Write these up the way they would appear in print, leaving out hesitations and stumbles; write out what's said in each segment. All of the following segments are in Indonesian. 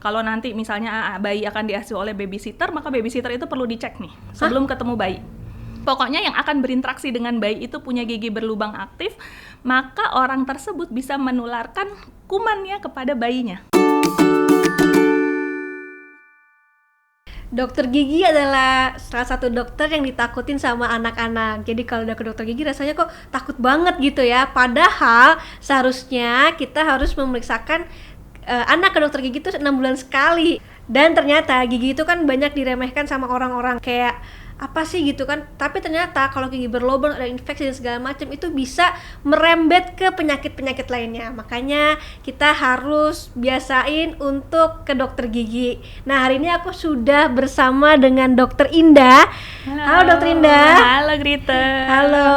kalau nanti misalnya bayi akan diasuh oleh babysitter, maka babysitter itu perlu dicek nih sebelum ketemu bayi. Pokoknya yang akan berinteraksi dengan bayi itu punya gigi berlubang aktif, maka orang tersebut bisa menularkan kumannya kepada bayinya. Dokter gigi adalah salah satu dokter yang ditakutin sama anak-anak. Jadi kalau udah ke dokter gigi rasanya kok takut banget gitu ya. Padahal seharusnya kita harus memeriksakan anak ke dokter gigi itu 6 bulan sekali. Dan ternyata gigi itu kan banyak diremehkan sama orang-orang kayak apa sih gitu kan, tapi ternyata kalau gigi berlubang, ada infeksi dan segala macam itu bisa merembet ke penyakit-penyakit lainnya. Makanya kita harus biasain untuk ke dokter gigi. Nah, hari ini aku sudah bersama dengan Dokter Indah. Halo Dokter Indah. Halo Grita. Halo.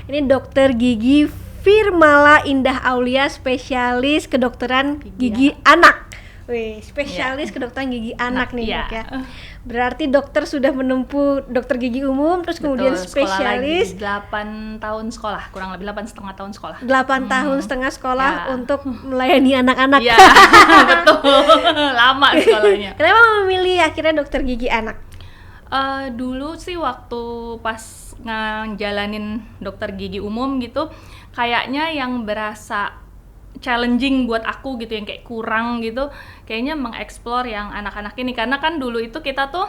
Ini dokter gigi Firmala Indah Aulia, spesialis kedokteran gigi anak. Wih, spesialis kedokteran gigi anak nih Dok ya. Berarti dokter sudah menempuh dokter gigi umum, terus kemudian spesialis 8 tahun sekolah, kurang lebih 8,5 tahun sekolah. 8 tahun setengah sekolah untuk melayani anak-anak. Ya, betul. Lama sekolahnya. Kenapa memilih akhirnya dokter gigi anak? Dulu sih waktu pas ngejalanin dokter gigi umum gitu, kayaknya yang berasa challenging buat aku gitu, yang kayak kurang gitu, kayaknya mengeksplor yang anak-anak ini. Karena kan dulu itu kita tuh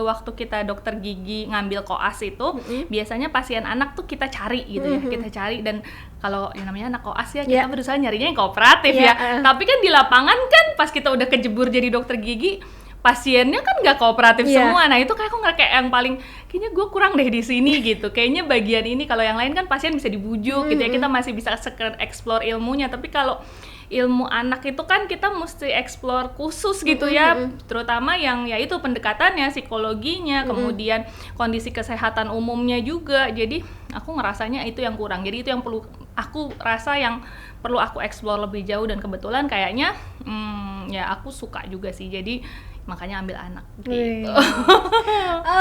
waktu kita dokter gigi ngambil koas itu biasanya pasien anak tuh kita cari gitu ya, kita cari. Dan kalau yang namanya anak koas ya kita berusaha nyarinya yang kooperatif ya. Tapi kan di lapangan kan pas kita udah kejebur jadi dokter gigi, pasiennya kan nggak kooperatif semua. Nah itu kayak aku kayak yang paling kayaknya gue kurang deh di sini gitu. Kayaknya bagian ini, kalau yang lain kan pasien bisa dibujuk gitu ya, kita masih bisa explore ilmunya. Tapi kalau ilmu anak itu kan kita mesti explore khusus gitu ya, terutama yang ya itu pendekatannya, psikologinya, kemudian kondisi kesehatan umumnya juga. Jadi aku ngerasanya itu yang kurang. Jadi itu yang perlu aku rasa, yang perlu aku explore lebih jauh. Dan kebetulan kayaknya ya aku suka juga sih, jadi makanya ambil anak gitu.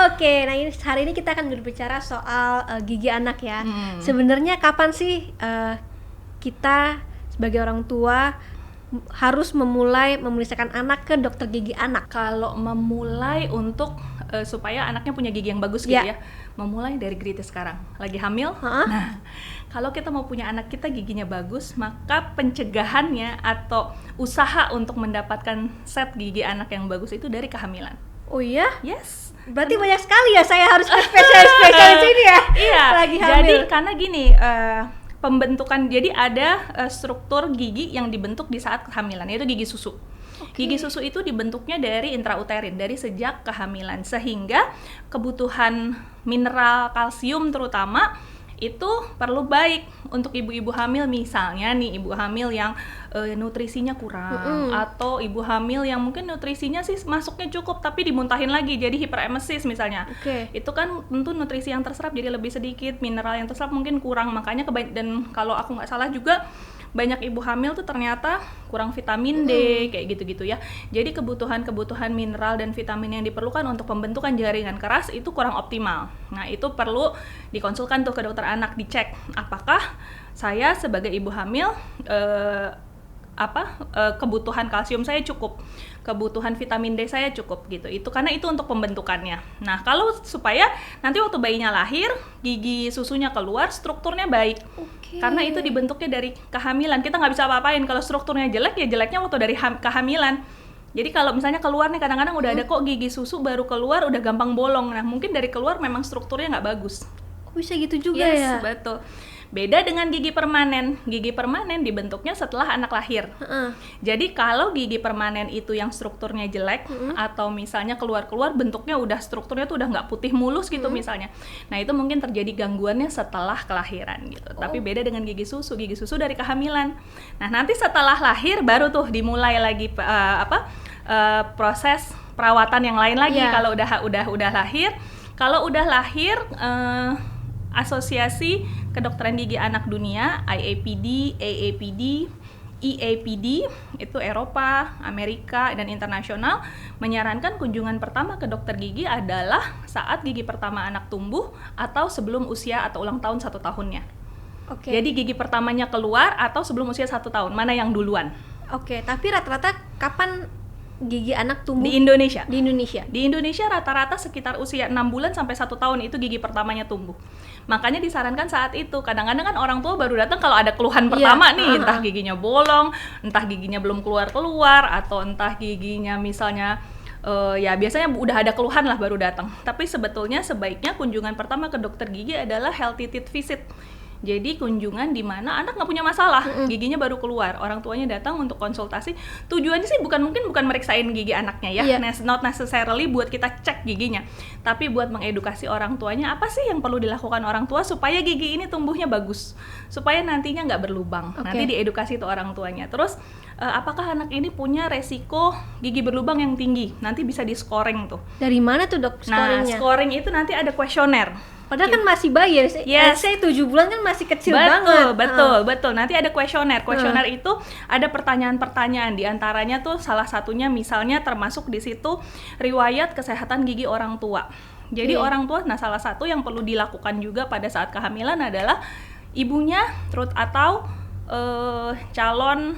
Oke, nah hari ini kita akan berbicara soal gigi anak ya. Sebenarnya kapan sih kita sebagai orang tua harus memulai memeriksakan anak ke dokter gigi anak? Kalau memulai untuk supaya anaknya punya gigi yang bagus gitu ya, memulai dari Grita sekarang lagi hamil. Nah, kalau kita mau punya anak kita giginya bagus, maka pencegahannya atau usaha untuk mendapatkan set gigi anak yang bagus itu dari kehamilan. Oh iya? Yes. Berarti banyak sekali ya saya harus ke spesialis ini ya. Iya. Lagi hamil. Jadi karena gini, pembentukan, jadi ada struktur gigi yang dibentuk di saat kehamilan, yaitu gigi susu. Gigi susu itu dibentuknya dari intrauterin, dari sejak kehamilan, sehingga kebutuhan mineral kalsium terutama itu perlu baik untuk ibu-ibu hamil. Misalnya nih ibu hamil yang nutrisinya kurang, atau ibu hamil yang mungkin nutrisinya sih masuknya cukup tapi dimuntahin lagi jadi hiperemesis misalnya. Itu kan tentu nutrisi yang terserap jadi lebih sedikit, mineral yang terserap mungkin kurang. Makanya dan kalau aku nggak salah juga banyak ibu hamil tuh ternyata kurang vitamin D, kayak gitu-gitu ya. Jadi kebutuhan mineral dan vitamin yang diperlukan untuk pembentukan jaringan keras itu kurang optimal. Nah, itu perlu dikonsulkan tuh ke dokter anak, dicek apakah saya sebagai ibu hamil kebutuhan kalsium saya cukup, kebutuhan vitamin D saya cukup gitu. Itu karena itu untuk pembentukannya. Nah, kalau supaya nanti waktu bayinya lahir, gigi susunya keluar, strukturnya baik. Karena itu dibentuknya dari kehamilan. Kita nggak bisa apa-apain kalau strukturnya jelek, ya jeleknya waktu dari kehamilan. Jadi kalau misalnya keluar nih, kadang-kadang udah ada kok gigi susu baru keluar udah gampang bolong. Nah, mungkin dari keluar memang strukturnya nggak bagus. Bisa gitu juga ya? Betul. Beda dengan gigi permanen. Gigi permanen dibentuknya setelah anak lahir. Jadi kalau gigi permanen itu yang strukturnya jelek, atau misalnya keluar-keluar bentuknya udah strukturnya tuh udah nggak putih mulus gitu misalnya. Nah, itu mungkin terjadi gangguannya setelah kelahiran gitu. Tapi beda dengan gigi susu. Gigi susu dari kehamilan. Nah, nanti setelah lahir baru tuh dimulai lagi proses perawatan yang lain lagi. Kalau udah lahir. Kalau udah lahir, Asosiasi Kedokteran Gigi Anak Dunia, IAPD, AAPD, EAPD, itu Eropa, Amerika, dan internasional, menyarankan kunjungan pertama ke dokter gigi adalah saat gigi pertama anak tumbuh atau sebelum usia atau ulang tahun 1 tahunnya. Jadi gigi pertamanya keluar atau sebelum usia 1 tahun, mana yang duluan? Tapi rata-rata kapan gigi anak tumbuh di Indonesia. di Indonesia? Di Indonesia rata-rata sekitar usia 6 bulan sampai 1 tahun itu gigi pertamanya tumbuh. Makanya disarankan saat itu. Kadang-kadang kan orang tua baru datang kalau ada keluhan pertama nih, entah giginya bolong, entah giginya belum keluar-keluar, atau entah giginya misalnya ya biasanya udah ada keluhan lah baru datang. Tapi sebetulnya sebaiknya kunjungan pertama ke dokter gigi adalah healthy teeth visit. Jadi kunjungan di mana anak nggak punya masalah, giginya baru keluar, orang tuanya datang untuk konsultasi. Tujuannya sih bukan meriksain gigi anaknya ya, not necessarily buat kita cek giginya, tapi buat mengedukasi orang tuanya apa sih yang perlu dilakukan orang tua supaya gigi ini tumbuhnya bagus, supaya nantinya nggak berlubang. Nanti diedukasi tuh orang tuanya. Terus apakah anak ini punya resiko gigi berlubang yang tinggi? Nanti bisa di scoring tuh. Dari mana tuh dok scoringnya? Nah, scoring itu nanti ada kuesioner. Padahal kan masih bayi ya, saya 7 bulan kan masih kecil banget. Betul. Nanti ada kuesioner. Kuesioner itu ada pertanyaan-pertanyaan, di antaranya tuh salah satunya misalnya termasuk di situ riwayat kesehatan gigi orang tua. Jadi orang tua, nah salah satu yang perlu dilakukan juga pada saat kehamilan adalah ibunya atau calon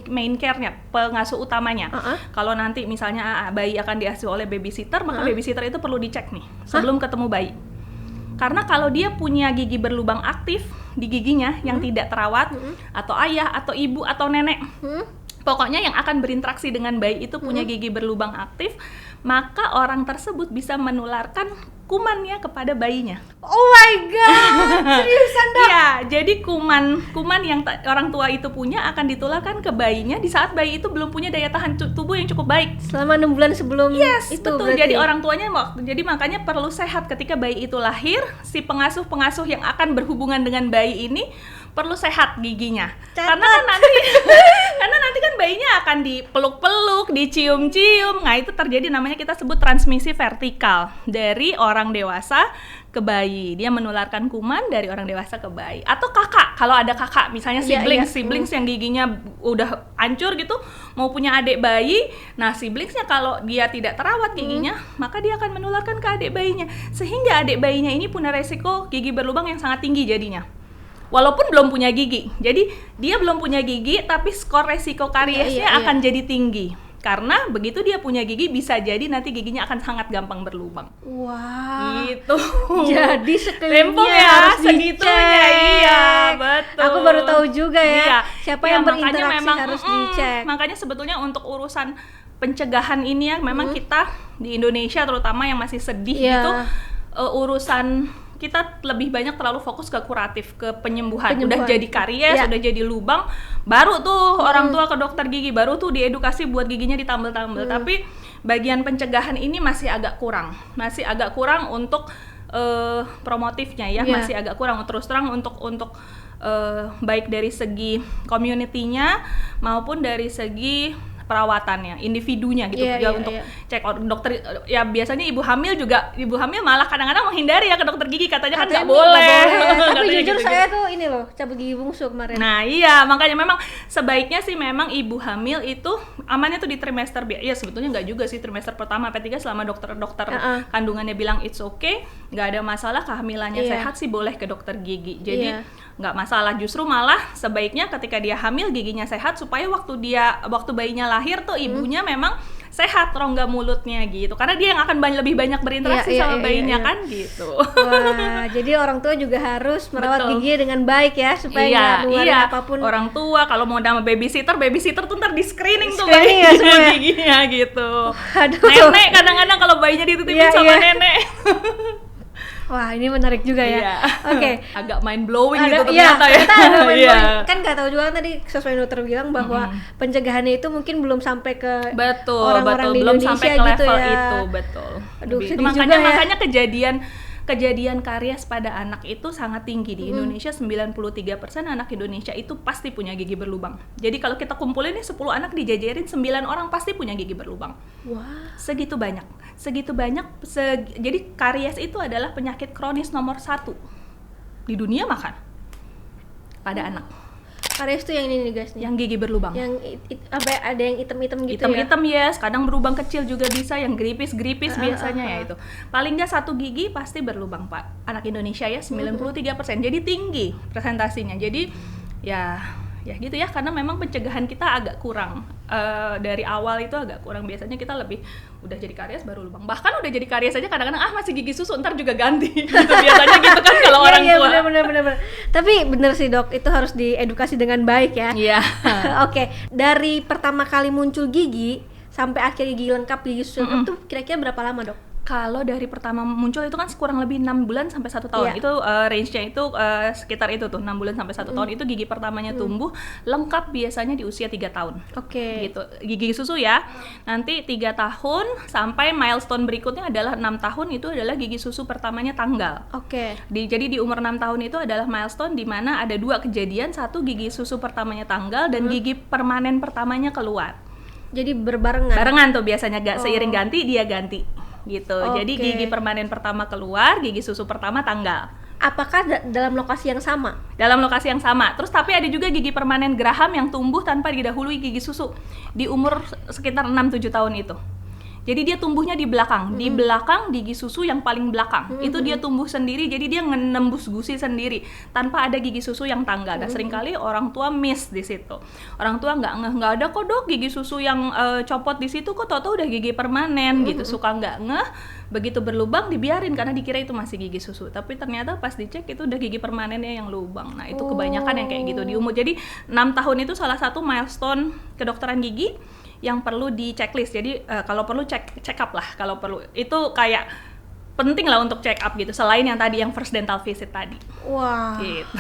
main care-nya, pengasuh utamanya. Kalau nanti misalnya bayi akan diasuh oleh babysitter, maka babysitter itu perlu dicek nih sebelum ketemu bayi. Karena kalau dia punya gigi berlubang aktif di giginya yang tidak terawat, atau ayah atau ibu atau nenek, pokoknya yang akan berinteraksi dengan bayi itu punya gigi berlubang aktif, maka orang tersebut bisa menularkan kumannya kepada bayinya. Oh my god, seriusan dok? Iya, jadi kuman yang orang tua itu punya akan ditularkan ke bayinya di saat bayi itu belum punya daya tahan tubuh yang cukup baik. Selama 6 bulan sebelum itu betul. Berarti. Jadi orang tuanya, jadi makanya perlu sehat ketika bayi itu lahir. Si pengasuh yang akan berhubungan dengan bayi ini perlu sehat giginya. Karena nanti kan bayinya akan dipeluk-peluk, dicium-cium. Nah, itu terjadi, namanya kita sebut transmisi vertikal dari orang dewasa ke bayi. Dia menularkan kuman dari orang dewasa ke bayi. Atau kakak, kalau ada kakak misalnya siblings yang giginya udah hancur gitu, mau punya adik bayi. Nah, siblingsnya kalau dia tidak terawat giginya, maka dia akan menularkan ke adik bayinya. Sehingga adik bayinya ini punya resiko gigi berlubang yang sangat tinggi jadinya. Walaupun belum punya gigi. Jadi dia belum punya gigi, tapi skor resiko kariesnya akan jadi tinggi. Karena begitu dia punya gigi, bisa jadi nanti giginya akan sangat gampang berlubang. Wah. Gitu. Jadi sekelilingnya ya, harus segitunya. Iya, betul. Aku baru tahu juga ya. Iya. Siapa yang berinteraksi harus dicek. Makanya sebetulnya untuk urusan pencegahan ini ya, memang kita di Indonesia terutama yang masih sedih gitu, urusan kita lebih banyak terlalu fokus ke kuratif, ke penyembuhan. Udah jadi karies, udah jadi lubang, baru tuh orang tua ke dokter gigi, baru tuh diedukasi buat giginya ditambel-tambel. Tapi bagian pencegahan ini masih agak kurang untuk promotifnya ya, masih agak kurang. Terus terang untuk baik dari segi community-nya maupun dari segi perawatannya, individunya gitu, untuk cek dokter. Ya biasanya ibu hamil malah kadang-kadang menghindari ya ke dokter gigi, katanya kan nggak boleh. Tapi jujur saya tuh ini loh, cabut gigi bungsu kemarin. Nah iya, makanya memang sebaiknya sih memang ibu hamil itu amannya tuh di trimester ya, sebetulnya nggak juga sih, trimester pertama sampai 3 selama dokter kandungannya bilang it's okay, nggak ada masalah, kehamilannya sehat sih boleh ke dokter gigi. Jadi nggak masalah, justru malah sebaiknya ketika dia hamil giginya sehat, supaya waktu bayinya lahir tuh ibunya memang sehat rongga mulutnya gitu, karena dia yang akan lebih banyak berinteraksi sama bayinya kan gitu. Wah, jadi orang tua juga harus merawat gigi dengan baik ya, supaya nggak ngeluarin apapun. Orang tua kalau mau sama babysitter tuh ntar di screening tuh bayinya semua giginya gitu. Nenek kadang-kadang kalau bayinya dititipin sama nenek. Wah, ini menarik juga ya. Oke. Agak mind blowing gitu ternyata ya. Kan nggak tahu juga tadi sesuai dokter bilang bahwa pencegahannya itu mungkin belum sampai ke orang-orang di belum Indonesia sampai ke gitu level ya. itu, betul. Aduh, makanya kejadian karies pada anak itu sangat tinggi di Indonesia. 93% anak Indonesia itu pasti punya gigi berlubang. Jadi kalau kita kumpulin nih 10 anak dijajarin, 9 orang pasti punya gigi berlubang. Wah, segitu banyak. Jadi karies itu adalah penyakit kronis nomor 1 di dunia pada anak. Karies tuh yang ini nih guys, yang gigi berlubang, yang ada yang hitam-hitam gitu, hitam-hitam kadang berlubang kecil juga bisa, yang geripis biasanya ya itu. Paling nggak 1 gigi pasti berlubang Pak, anak Indonesia ya 93%, jadi tinggi presentasinya. Jadi ya ya gitu ya, karena memang pencegahan kita agak kurang. Dari awal itu agak kurang. Biasanya kita lebih udah jadi karies baru lubang. Bahkan udah jadi karies aja kadang-kadang masih gigi susu, ntar juga ganti. Gitu biasanya gitu kan kalau orang tua. Iya, benar. Tapi bener sih dok, itu harus diedukasi dengan baik ya. Iya. Oke, dari pertama kali muncul gigi sampai akhir gigi lengkap, gigi susu lengkap tuh kira-kira berapa lama dok? Kalau dari pertama muncul itu kan kurang lebih 6 bulan sampai 1 tahun. Iya. Itu range-nya itu sekitar itu tuh 6 bulan sampai 1 tahun. Itu gigi pertamanya tumbuh lengkap biasanya di usia 3 tahun. Oke. Gitu. Gigi susu ya. Nanti 3 tahun sampai milestone berikutnya adalah 6 tahun, itu adalah gigi susu pertamanya tanggal. Oke. Jadi di umur 6 tahun itu adalah milestone di mana ada 2 kejadian, satu gigi susu pertamanya tanggal dan gigi permanen pertamanya keluar. Jadi berbarengan. Barengan tuh biasanya, gak seiring ganti dia ganti gitu. Jadi Oke. gigi permanen pertama keluar, gigi susu pertama tanggal. Apakah dalam lokasi yang sama? Dalam lokasi yang sama. Terus tapi ada juga gigi permanen geraham yang tumbuh tanpa didahului gigi susu di umur sekitar 6-7 tahun itu. Jadi dia tumbuhnya di belakang, di belakang gigi susu yang paling belakang. Itu dia tumbuh sendiri, jadi dia nembus gusi sendiri tanpa ada gigi susu yang tanggal. Nah, seringkali orang tua miss di situ. Orang tua nggak ada kok dok gigi susu yang copot di situ, kok tau-tau udah gigi permanen gitu. Suka nggak ngeh, begitu berlubang dibiarin karena dikira itu masih gigi susu. Tapi ternyata pas dicek itu udah gigi permanennya yang lubang. Nah, itu kebanyakan yang kayak gitu di umur. Jadi 6 tahun itu salah satu milestone kedokteran gigi yang perlu di checklist. Jadi kalau perlu check up lah, kalau perlu. Itu kayak penting lah untuk check up gitu, selain yang tadi yang first dental visit tadi. Wah. Gitu.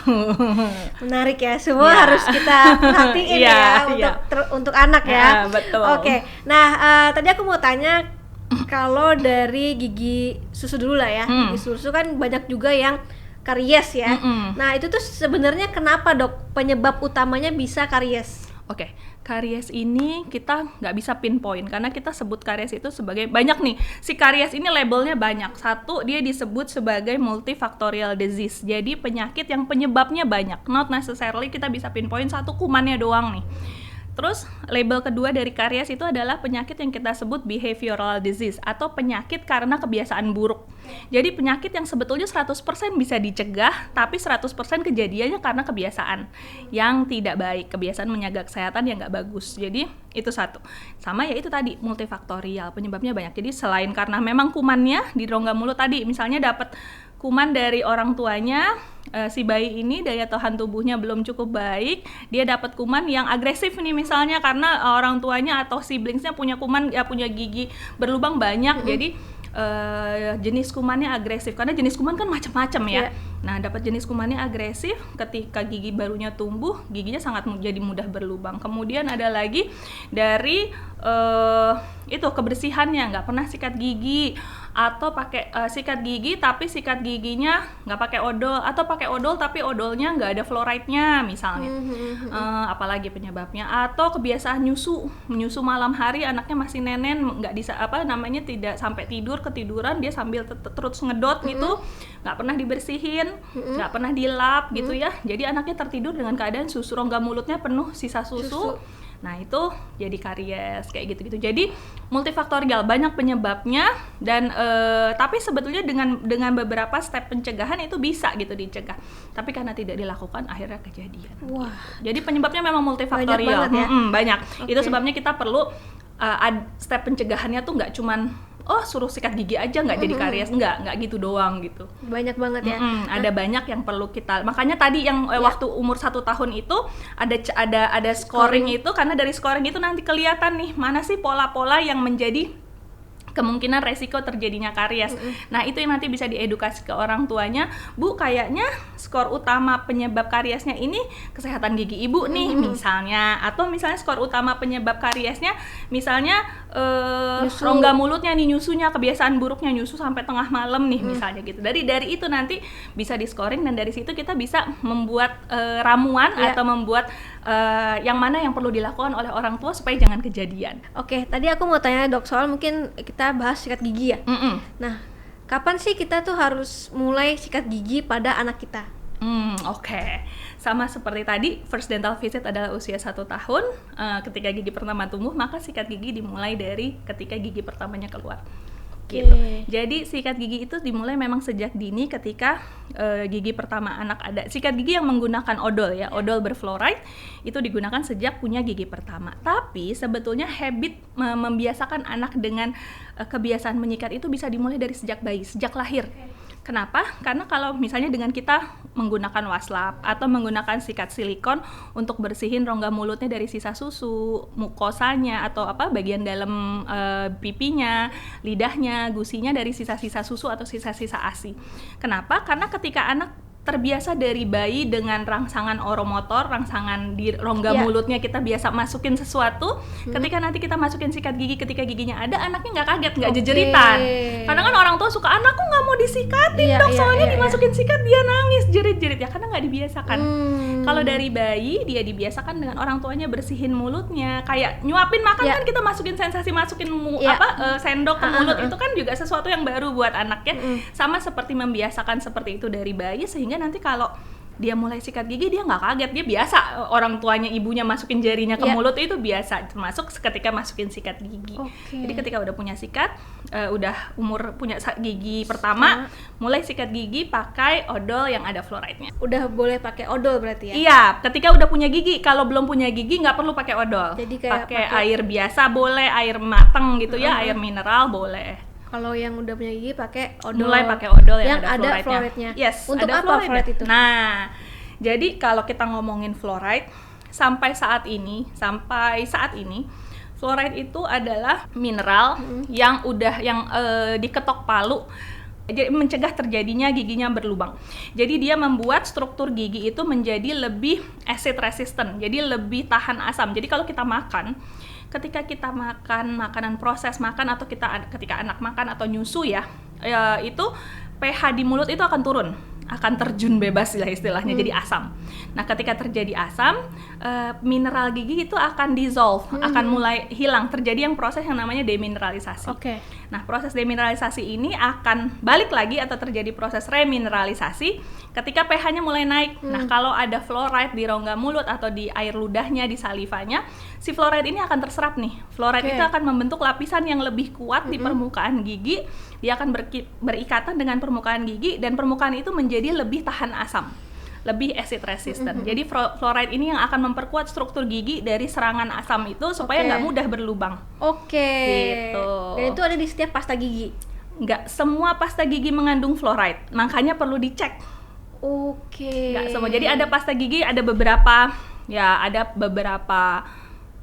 Menarik ya, semua Iya. harus kita perhatiin Iya, ya iya. untuk anak ya. Betul. Oke. Nah, tadi aku mau tanya kalau dari gigi susu dulu lah ya. Gigi susu kan banyak juga yang karies ya. Nah, itu tuh sebenarnya kenapa dok penyebab utamanya bisa karies? Oke, karies ini kita nggak bisa pinpoint karena kita sebut karies itu sebagai banyak nih. Si karies ini labelnya banyak. Satu, dia disebut sebagai multifactorial disease. Jadi penyakit yang penyebabnya banyak. Not necessarily kita bisa pinpoint satu kumannya doang nih. Terus label kedua dari karies itu adalah penyakit yang kita sebut behavioral disease atau penyakit karena kebiasaan buruk. Jadi penyakit yang sebetulnya 100% bisa dicegah, tapi 100% kejadiannya karena kebiasaan yang tidak baik, kebiasaan menjaga kesehatan yang nggak bagus. Jadi itu satu. Sama ya itu tadi multifaktorial, penyebabnya banyak. Jadi selain karena memang kumannya di rongga mulut tadi, misalnya dapat kuman dari orang tuanya, si bayi ini daya tahan tubuhnya belum cukup baik, dia dapat kuman yang agresif nih misalnya karena orang tuanya atau siblingsnya punya kuman, ya punya gigi berlubang banyak, jadi jenis kumannya agresif karena jenis kuman kan macam-macam ya. Yeah. Nah, dapat jenis kumannya agresif, ketika gigi barunya tumbuh, giginya sangat jadi mudah berlubang. Kemudian ada lagi dari itu kebersihannya, nggak pernah sikat gigi atau pakai sikat gigi tapi sikat giginya nggak pakai odol atau pakai odol tapi odolnya nggak ada fluoride-nya misalnya. Apalagi penyebabnya, atau kebiasaan nyusu malam hari, anaknya masih nenen, nggak tidak sampai ketiduran dia sambil terus ngedot gitu, nggak pernah dibersihin, nggak pernah dilap gitu ya. Jadi anaknya tertidur dengan keadaan susu, rongga mulutnya penuh sisa susu. Nah, itu jadi karies kayak gitu-gitu. Jadi multifaktorial, banyak penyebabnya dan tapi sebetulnya dengan beberapa step pencegahan itu bisa gitu dicegah. Tapi karena tidak dilakukan akhirnya kejadian. Wah. Jadi penyebabnya memang multifaktorial. Banyak banget ya? Banyak. Oke. Itu sebabnya kita perlu step pencegahannya tuh nggak cuman suruh sikat gigi aja nggak jadi karies, nggak gitu doang gitu. Banyak banget ya. Ada banyak yang perlu kita, makanya tadi yang waktu umur 1 tahun itu ada scoring itu, karena dari scoring itu nanti kelihatan nih mana sih pola-pola yang menjadi kemungkinan resiko terjadinya karies. Nah, itu yang nanti bisa diedukasi ke orang tuanya, Bu, kayaknya skor utama penyebab kariesnya ini kesehatan gigi ibu nih misalnya, atau misalnya skor utama penyebab kariesnya misalnya rongga mulutnya nih, nyusunya, kebiasaan buruknya nyusu sampai tengah malam nih misalnya gitu. Dari itu nanti bisa di scoring dan dari situ kita bisa membuat ramuan atau membuat yang mana yang perlu dilakukan oleh orang tua supaya jangan kejadian. Oke, tadi aku mau tanya dok, soal mungkin kita bahas sikat gigi ya. Nah, kapan sih kita tuh harus mulai sikat gigi pada anak kita? Oke. Sama seperti tadi, first dental visit adalah usia 1 tahun. Ketika gigi pertama tumbuh, maka sikat gigi dimulai dari ketika gigi pertamanya keluar. Oke. Gitu. Jadi sikat gigi itu dimulai memang sejak dini ketika gigi pertama anak ada. Sikat gigi yang menggunakan odol ya, odol berfluoride itu digunakan sejak punya gigi pertama. Tapi sebetulnya habit membiasakan anak dengan kebiasaan menyikat itu bisa dimulai dari sejak bayi, sejak lahir. Kenapa? Karena kalau misalnya dengan kita menggunakan waslap atau menggunakan sikat silikon untuk bersihin rongga mulutnya dari sisa susu, mukosanya atau bagian dalam pipinya, lidahnya, gusinya dari sisa-sisa susu atau sisa-sisa ASI. Kenapa? Karena ketika anak terbiasa dari bayi dengan rangsangan oromotor, rangsangan di rongga mulutnya kita biasa masukin sesuatu, ketika nanti kita masukin sikat gigi ketika giginya ada, anaknya nggak kaget, nggak jejeritan. Kadang kan orang tua suka, anakku nggak mau disikatin dok, soalnya dimasukin sikat dia nangis, jerit-jerit ya, karena nggak dibiasakan. Kalau dari bayi dia dibiasakan dengan orang tuanya bersihin mulutnya, kayak nyuapin makan kan kita masukin sensasi masukin sendok ke mulut itu kan juga sesuatu yang baru buat anaknya. Sama seperti membiasakan seperti itu dari bayi, sehingga nanti kalau dia mulai sikat gigi dia nggak kaget, dia biasa orang tuanya ibunya masukin jarinya ke mulut itu biasa, termasuk ketika masukin sikat gigi. Jadi ketika udah punya sikat, udah umur punya gigi pertama, mulai sikat gigi pakai odol yang ada fluoride-nya. Udah boleh pakai odol berarti ya? Iya, ketika udah punya gigi. Kalau belum punya gigi nggak perlu pakai odol. Jadi kayak pakai air biasa boleh, air mateng gitu ya, air mineral boleh. Kalau yang udah punya gigi pakai odol. Mulai pakai odol yang ada fluoride-nya. Yes, untuk ada apa fluoride itu? Nah, jadi kalau kita ngomongin fluoride sampai saat ini fluoride itu adalah mineral yang diketok palu, jadi mencegah terjadinya giginya berlubang. Jadi dia membuat struktur gigi itu menjadi lebih acid resistant, jadi lebih tahan asam. Jadi kalau kita makan, ketika kita makan makanan proses makan atau ketika anak makan atau nyusu itu pH di mulut itu akan turun, akan terjun bebas lah istilahnya, jadi asam. Nah ketika terjadi asam, mineral gigi itu akan dissolve, akan mulai hilang, terjadi yang proses yang namanya demineralisasi. Nah proses demineralisasi ini akan balik lagi atau terjadi proses remineralisasi ketika pH-nya mulai naik. Nah kalau ada fluoride di rongga mulut atau di air ludahnya, di salivanya, si fluoride ini akan terserap nih. Fluoride itu akan membentuk lapisan yang lebih kuat di permukaan gigi. Dia akan berikatan dengan permukaan gigi dan permukaan itu menjadi lebih tahan asam, lebih acid resistant. Jadi fluoride ini yang akan memperkuat struktur gigi dari serangan asam itu supaya nggak mudah berlubang. Gitu. Dan itu ada di setiap pasta gigi? Nggak semua pasta gigi mengandung fluoride, makanya perlu dicek. Nggak semua. Jadi ada pasta gigi, ada beberapa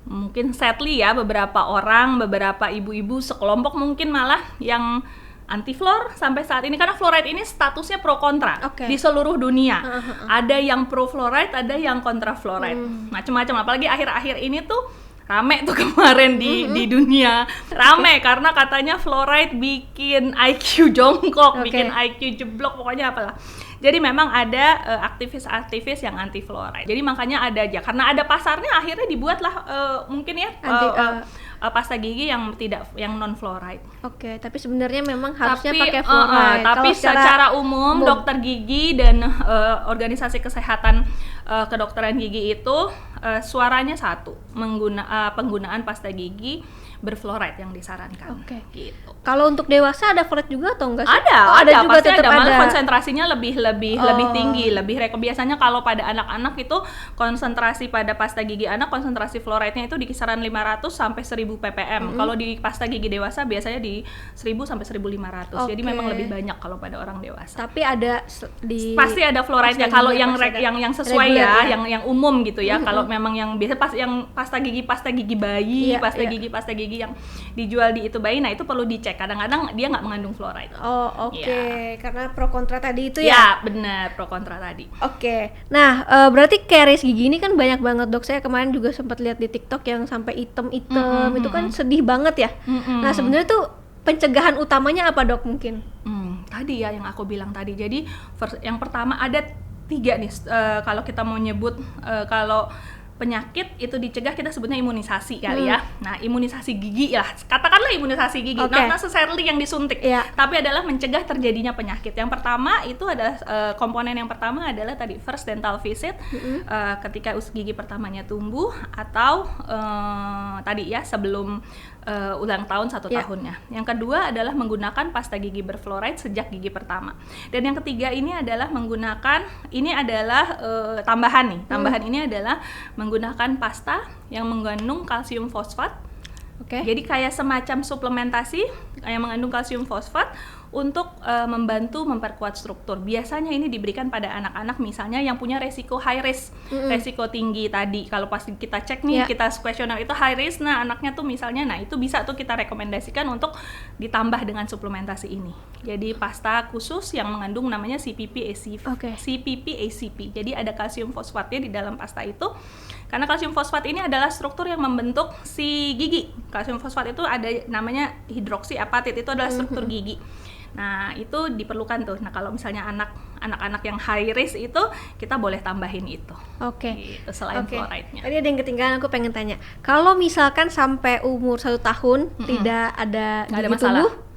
mungkin sadly ya, beberapa orang, beberapa ibu-ibu sekelompok mungkin malah yang anti fluor sampai saat ini, karena fluoride ini statusnya pro kontra di seluruh dunia. Ada yang pro fluoride, ada yang kontra fluoride, macam-macam. Apalagi akhir-akhir ini tuh rame tuh kemarin di dunia, rame karena katanya fluoride bikin IQ jongkok, bikin IQ jeblok, pokoknya apalah. Jadi memang ada aktivis-aktivis yang anti fluoride. Jadi makanya ada aja, karena ada pasarnya, akhirnya dibuatlah mungkin ya pasta gigi yang non fluoride. Tapi sebenarnya memang harusnya pakai fluoride. Tapi secara umum dokter gigi dan organisasi kesehatan kedokteran gigi itu suaranya satu, penggunaan pasta gigi berfluoride yang disarankan. Gitu. Kalau untuk dewasa ada fluoride juga atau enggak sih? Ada juga, pasti ada. Malah konsentrasinya lebih tinggi, biasanya kalau pada anak-anak itu konsentrasi pada pasta gigi anak, konsentrasi fluoride-nya itu di kisaran 500 sampai 1000 ppm. Kalau di pasta gigi dewasa biasanya di 1000 sampai 1500. Jadi memang lebih banyak kalau pada orang dewasa. Tapi ada pasti ada fluoride-nya kalau yang sesuai regular, yang umum gitu ya. Kalau memang yang biasa yang pasta gigi bayi, pasta gigi yang dijual di itu bayi, nah itu perlu dicek. Kadang-kadang dia nggak mengandung fluoride. Karena pro kontra tadi itu ya? Ya, benar, pro kontra tadi. Nah, berarti karies gigi ini kan banyak banget dok. Saya kemarin juga sempat lihat di TikTok yang sampai item-item, itu kan sedih banget ya. Nah, sebenarnya tuh pencegahan utamanya apa dok mungkin? Tadi ya yang aku bilang tadi. Jadi yang pertama ada 3 nih, kalau kita mau nyebut kalau penyakit itu dicegah, kita sebutnya imunisasi kali ya. Nah, imunisasi gigi lah, katakanlah imunisasi gigi, not necessarily yang disuntik, tapi adalah mencegah terjadinya penyakit. Yang pertama itu adalah komponen yang pertama adalah tadi first dental visit, ketika gigi pertamanya tumbuh atau tadi ya, sebelum ulang tahun 1 tahunnya. Yang kedua adalah menggunakan pasta gigi berfluoride sejak gigi pertama. Dan yang ketiga ini adalah tambahan nih. Tambahan ini adalah menggunakan pasta yang mengandung kalsium fosfat. Jadi kayak semacam suplementasi yang mengandung kalsium fosfat untuk membantu memperkuat struktur. Biasanya ini diberikan pada anak-anak misalnya yang punya resiko high risk, resiko tinggi tadi. Kalau pas kita cek nih, kita kuesioner itu high risk, nah anaknya tuh misalnya, nah itu bisa tuh kita rekomendasikan untuk ditambah dengan suplementasi ini. Jadi pasta khusus yang mengandung namanya CPP-ACP. Jadi ada kalsium fosfatnya di dalam pasta itu. Karena kalsium fosfat ini adalah struktur yang membentuk si gigi. Kalsium fosfat itu ada namanya hidroksiapatit, itu adalah struktur gigi. Nah, itu diperlukan tuh. Nah, kalau misalnya anak-anak yang high risk itu kita boleh tambahin itu. Gitu, selain fluoride-nya. Tadi ada yang ketinggalan, aku pengen tanya. Kalau misalkan sampai umur 1 tahun tidak ada gigi masalah. tumbuh?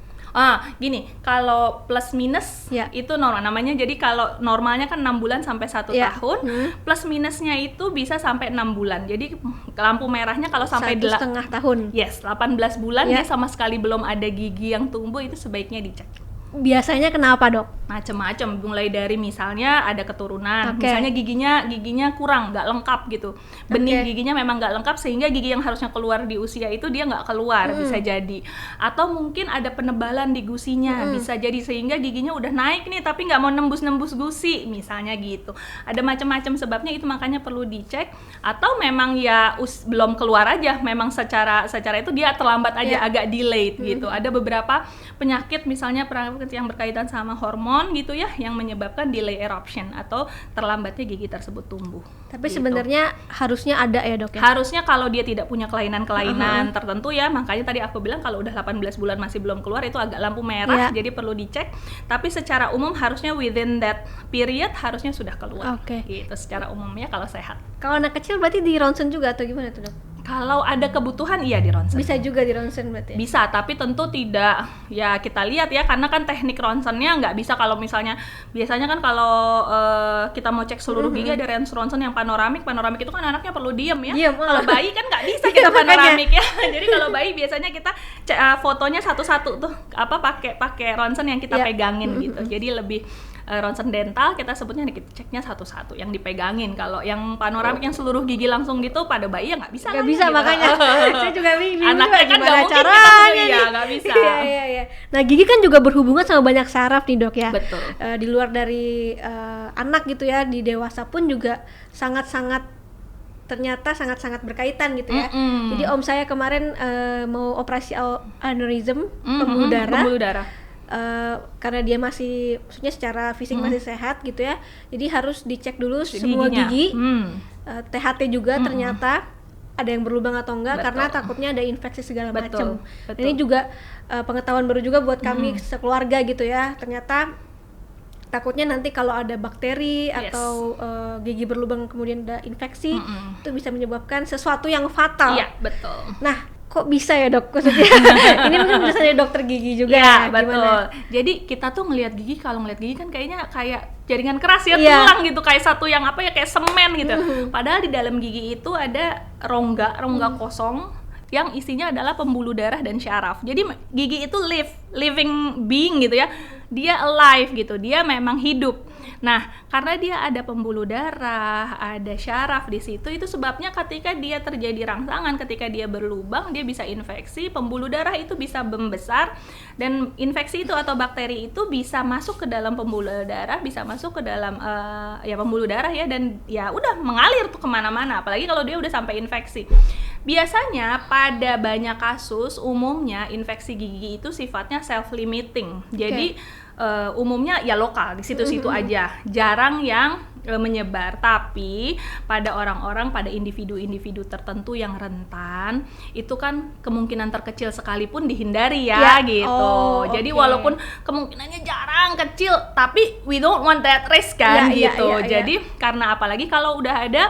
Gini, kalau plus minus itu normal namanya. Jadi kalau normalnya kan 6 bulan sampai 1 tahun, plus minusnya itu bisa sampai 6 bulan. Jadi lampu merahnya kalau sampai 1,5 tahun. Yes, 18 bulan dia sama sekali belum ada gigi yang tumbuh, itu sebaiknya dicek. Biasanya kenapa, Dok? Macam-macam, mulai dari misalnya ada keturunan, misalnya giginya kurang, nggak lengkap gitu, benih giginya memang nggak lengkap sehingga gigi yang harusnya keluar di usia itu dia nggak keluar, bisa jadi. Atau mungkin ada penebalan di gusinya, bisa jadi sehingga giginya udah naik nih tapi nggak mau nembus gusi, misalnya gitu. Ada macam-macam sebabnya, itu makanya perlu dicek. Atau memang ya belum keluar aja, memang secara itu dia terlambat aja, agak delayed gitu. Ada beberapa penyakit misalnya yang berkaitan sama hormon gitu ya, yang menyebabkan delay eruption atau terlambatnya gigi tersebut tumbuh. Tapi gitu. sebenarnya harusnya ada ya, Dok ya? Harusnya kalau dia tidak punya kelainan-kelainan tertentu ya, makanya tadi aku bilang kalau udah 18 bulan masih belum keluar itu agak lampu merah, jadi perlu dicek. Tapi secara umum harusnya within that period harusnya sudah keluar. Gitu secara umumnya kalau sehat. Kalau anak kecil berarti di ronsen juga atau gimana tuh, Dok? Kalau ada kebutuhan iya di ronsen. Bisa juga di ronsen berarti? Bisa, tapi tentu tidak, ya kita lihat ya, karena kan teknik ronsennya nggak bisa kalau misalnya, biasanya kan kalau kita mau cek seluruh gigi ada ronsen yang panoramik itu kan anaknya perlu diem ya. Kalau bayi kan nggak bisa kita panoramik ya. Jadi kalau bayi biasanya kita fotonya satu-satu tuh, pakai ronsen yang kita pegangin gitu. Jadi lebih ronsen dental kita sebutnya ceknya satu-satu yang dipegangin. Kalau yang panoramik yang seluruh gigi langsung gitu pada bayi ya nggak bisa. Nggak bisa gitu. Makanya saya juga bingung anaknya kan nggak mungkin caranya nggak bisa. Iya. Nah, gigi kan juga berhubungan sama banyak saraf nih, Dok ya. Betul. Di luar dari anak gitu ya, di dewasa pun juga ternyata sangat berkaitan gitu ya. Jadi om saya kemarin mau operasi aneurysm pembuluh darah. Karena dia masih, maksudnya secara fisik masih sehat gitu ya, jadi harus dicek dulu semua gigi, THT juga ternyata ada yang berlubang atau enggak. Karena takutnya ada infeksi segala macam. Ini juga pengetahuan baru juga buat kami sekeluarga gitu ya, ternyata takutnya nanti kalau ada bakteri atau gigi berlubang kemudian ada infeksi, itu bisa menyebabkan sesuatu yang fatal. Iya, betul. Nah, kok bisa ya, Dok? Maksudnya ini mungkin biasanya dokter gigi juga ya, betul. Gimana? Jadi kita tuh ngelihat gigi, kalau ngelihat gigi kan kayaknya kayak jaringan keras ya, tulang gitu, kayak satu yang kayak semen gitu. Padahal di dalam gigi itu ada rongga kosong yang isinya adalah pembuluh darah dan syaraf. Jadi gigi itu living being gitu ya. Dia alive gitu, dia memang hidup. Nah, karena dia ada pembuluh darah, ada syaraf di situ, itu sebabnya ketika dia terjadi rangsangan, ketika dia berlubang, dia bisa infeksi, pembuluh darah itu bisa membesar, dan infeksi itu atau bakteri itu bisa masuk ke dalam pembuluh darah, bisa masuk ke dalam pembuluh darah ya, dan ya udah mengalir tuh kemana-mana, apalagi kalau dia udah sampai infeksi. Biasanya pada banyak kasus umumnya infeksi gigi itu sifatnya self-limiting, jadi umumnya ya lokal di situ-situ aja, jarang yang menyebar. Tapi pada pada individu-individu tertentu yang rentan, itu kan kemungkinan terkecil sekalipun dihindari ya gitu. Jadi walaupun kemungkinannya jarang kecil, tapi we don't want that risk kan gitu. Jadi karena apalagi kalau udah ada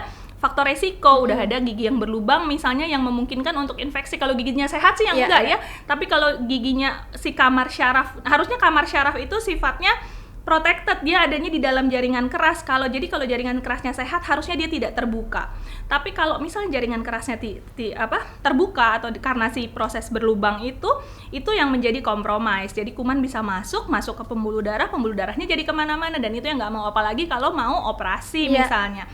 faktor resiko, udah ada gigi yang berlubang misalnya yang memungkinkan untuk infeksi. Kalau giginya sehat sih enggak ya. Tapi kalau giginya si kamar syaraf, harusnya kamar syaraf itu sifatnya protected, dia adanya di dalam jaringan keras. Kalau jaringan kerasnya sehat, harusnya dia tidak terbuka. Tapi kalau misalnya jaringan kerasnya terbuka atau karena si proses berlubang itu yang menjadi compromise. Jadi kuman bisa masuk ke pembuluh darahnya jadi kemana-mana, dan itu yang nggak mau. Apalagi kalau mau operasi misalnya.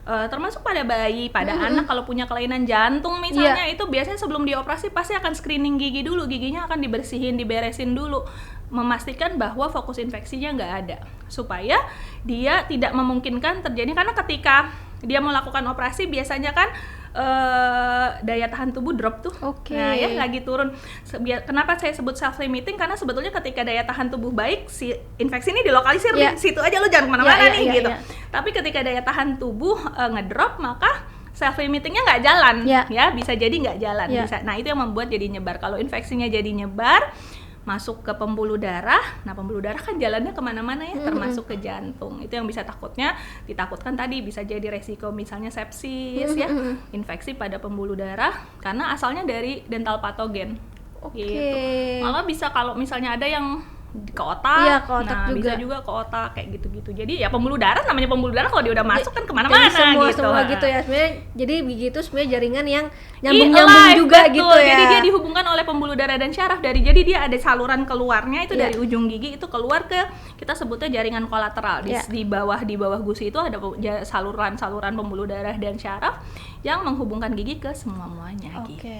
Termasuk pada bayi, pada anak kalau punya kelainan jantung misalnya, itu biasanya sebelum dioperasi pasti akan screening gigi dulu, giginya akan dibersihin, diberesin dulu, memastikan bahwa fokus infeksinya nggak ada, supaya dia tidak memungkinkan terjadi. Karena ketika dia mau lakukan operasi biasanya kan daya tahan tubuh drop tuh. Nah ya, lagi turun. Kenapa saya sebut self limiting? Karena sebetulnya ketika daya tahan tubuh baik, si infeksi ini dilokalisir di situ aja, lo jangan kemana-mana gitu. Tapi ketika daya tahan tubuh ngedrop, maka self limitingnya nggak jalan, ya bisa jadi nggak jalan. Bisa. Nah itu yang membuat jadi nyebar. Kalau infeksinya jadi nyebar, masuk ke pembuluh darah. Nah pembuluh darah kan jalannya kemana-mana ya, termasuk ke jantung. Itu yang bisa ditakutkan tadi, bisa jadi resiko misalnya sepsis ya, infeksi pada pembuluh darah karena asalnya dari dental patogen. Gitu. Malah bisa kalau misalnya ada yang ke otak, nah juga. Bisa juga ke otak kayak gitu-gitu. Jadi ya pembuluh darah, namanya pembuluh darah kalau dia udah masuk kan kemana-mana semua gitu ya. Sebenarnya jadi begitu, sebenarnya jaringan yang nyambung juga betul, gitu ya. Jadi dia dihubungkan oleh pembuluh darah dan syaraf jadi dia ada saluran keluarnya itu dari ujung gigi itu keluar ke, kita sebutnya jaringan kolateral. Di bawah gusi itu ada saluran pembuluh darah dan syaraf yang menghubungkan gigi ke semuanya gitu.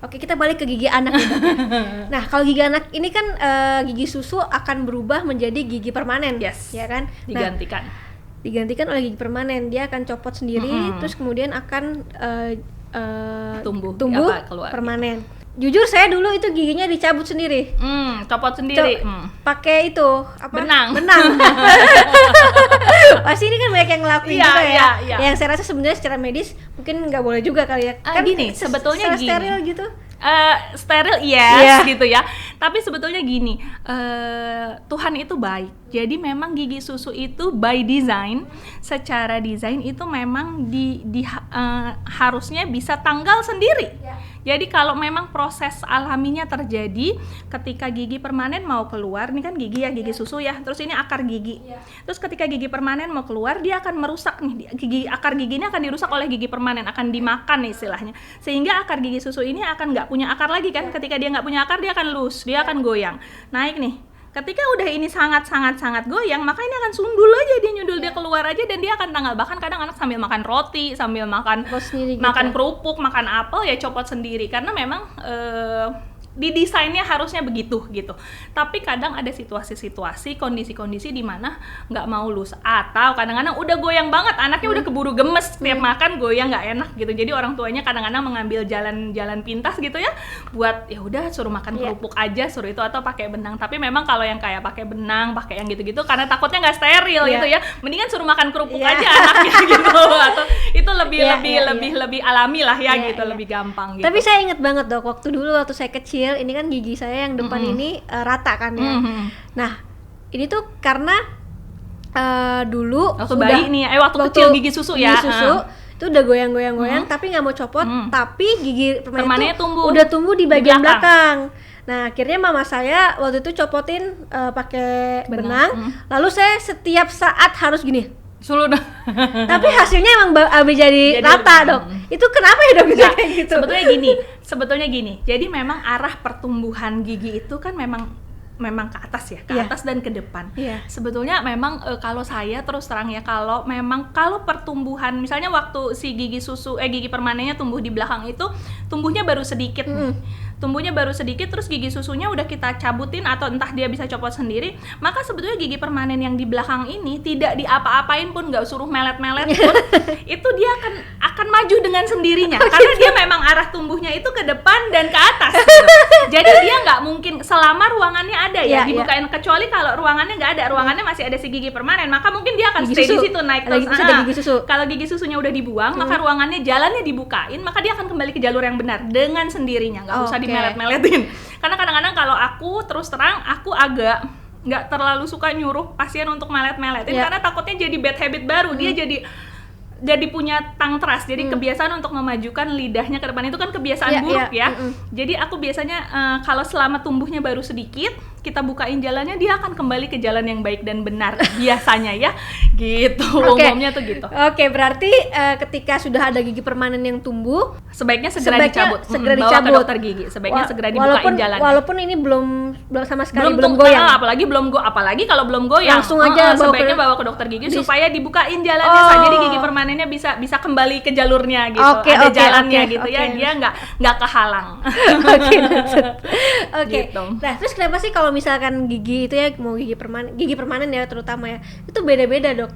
Oke, kita balik ke gigi anak nih, Dok. Nah, kalau gigi anak ini kan gigi susu akan berubah menjadi gigi permanen, ya kan? Digantikan oleh gigi permanen. Dia akan copot sendiri, terus kemudian akan tumbuh keluar, permanen. Jujur saya dulu itu giginya dicabut sendiri. Copot sendiri. Pakai itu benang. Pasti ini kan banyak yang ngelakuin juga ya. Yang saya rasa sebenarnya secara medis mungkin nggak boleh juga kali ya. Kan gini, sebetulnya gini. Steril gitu. Steril gitu ya. Tapi sebetulnya gini, Tuhan itu baik. Jadi memang gigi susu itu by design, secara desain itu memang harusnya bisa tanggal sendiri. Jadi kalau memang proses alaminya terjadi ketika gigi permanen mau keluar, ini kan gigi susu ya, terus ini akar gigi. Terus ketika gigi permanen mau keluar, dia akan merusak nih, akar gigi ini akan dirusak oleh gigi permanen, akan dimakan istilahnya. Sehingga akar gigi susu ini akan nggak punya akar lagi kan, ketika dia nggak punya akar dia akan loose, dia akan goyang, naik nih. Ketika udah ini sangat goyang, maka ini akan sundul aja, dia nyundul, dia keluar aja dan dia akan tanggal. Bahkan kadang anak sambil makan roti, sambil makan kerupuk, makan apel ya copot sendiri karena memang di desainnya harusnya begitu gitu. Tapi kadang ada situasi-situasi, kondisi-kondisi di mana nggak mau loose, atau kadang-kadang udah goyang banget, anaknya udah keburu gemes, setiap makan goyang nggak enak gitu. Jadi orang tuanya kadang-kadang mengambil jalan pintas gitu ya, buat ya udah suruh makan kerupuk aja, suruh itu atau pakai benang. Tapi memang kalau yang kayak pakai benang, pakai yang gitu-gitu karena takutnya nggak steril gitu ya, mendingan suruh makan kerupuk aja anaknya gitu, atau itu lebih alami lah ya gitu, lebih gampang gitu. Tapi saya inget banget Dok, waktu saya kecil, ini kan gigi saya yang depan ini rata kan ya. Nah, ini tuh karena dulu waktu bayi nih, waktu kecil gigi susu ya. Gigi susu itu udah goyang-goyang tapi nggak mau copot, tapi gigi permanen itu udah tumbuh di bagian belakang. Nah, akhirnya mama saya waktu itu copotin pakai benang. Lalu saya setiap saat harus gini. Tapi hasilnya emang jadi rata, Dok. Itu kenapa ya, Dok? Bisa kayak gitu? Sebetulnya gini. Jadi memang arah pertumbuhan gigi itu kan memang ke atas ya, ke atas dan ke depan. Sebetulnya memang kalau saya terus terang ya, kalau pertumbuhan misalnya waktu si gigi permanennya tumbuh di belakang itu tumbuhnya baru sedikit. Tumbuhnya baru sedikit, terus gigi susunya udah kita cabutin atau entah dia bisa copot sendiri, maka sebetulnya gigi permanen yang di belakang ini tidak diapa-apain pun, nggak suruh melet-melet pun, itu dia akan maju dengan sendirinya karena dia memang arah tumbuhnya itu ke depan dan ke atas gitu. Jadi dia nggak mungkin selama ruangannya ada dibukain, kecuali kalau ruangannya nggak ada, ruangannya masih ada si gigi permanen, maka mungkin dia akan stay di situ, naik terus. Kalau gigi susunya udah dibuang, maka jalannya dibukain, maka dia akan kembali ke jalur yang benar dengan sendirinya, nggak usah dimelet-meletin. Karena kadang-kadang kalau aku terus terang, aku agak nggak terlalu suka nyuruh pasien untuk melet-meletin karena takutnya jadi bad habit baru. Dia jadi punya tongue thrust, jadi kebiasaan untuk memajukan lidahnya ke depan, itu kan kebiasaan buruk ya. Jadi aku biasanya kalau selama tumbuhnya baru sedikit, kita bukain jalannya, dia akan kembali ke jalan yang baik dan benar biasanya ya, gitu. Oke. Umumnya tuh gitu. Oke, berarti ketika sudah ada gigi permanen yang tumbuh, Sebaiknya segera dicabut. segera Bawa ke dicabut. dokter gigi. Sebaiknya segera dibukain jalannya. Walaupun ini belum sama sekali belum goyang. goyang. Apalagi kalau belum goyang. Langsung aja sebaiknya bawa ke dokter gigi supaya dibukain jalannya, jadi gigi permanennya bisa kembali ke jalurnya gitu. Ada jalannya gitu ya, dia nggak kehalang. Oke. Gitu. Nah, terus kenapa sih kalau misalkan gigi itu ya, mau gigi permanen ya terutama ya, itu beda-beda dok,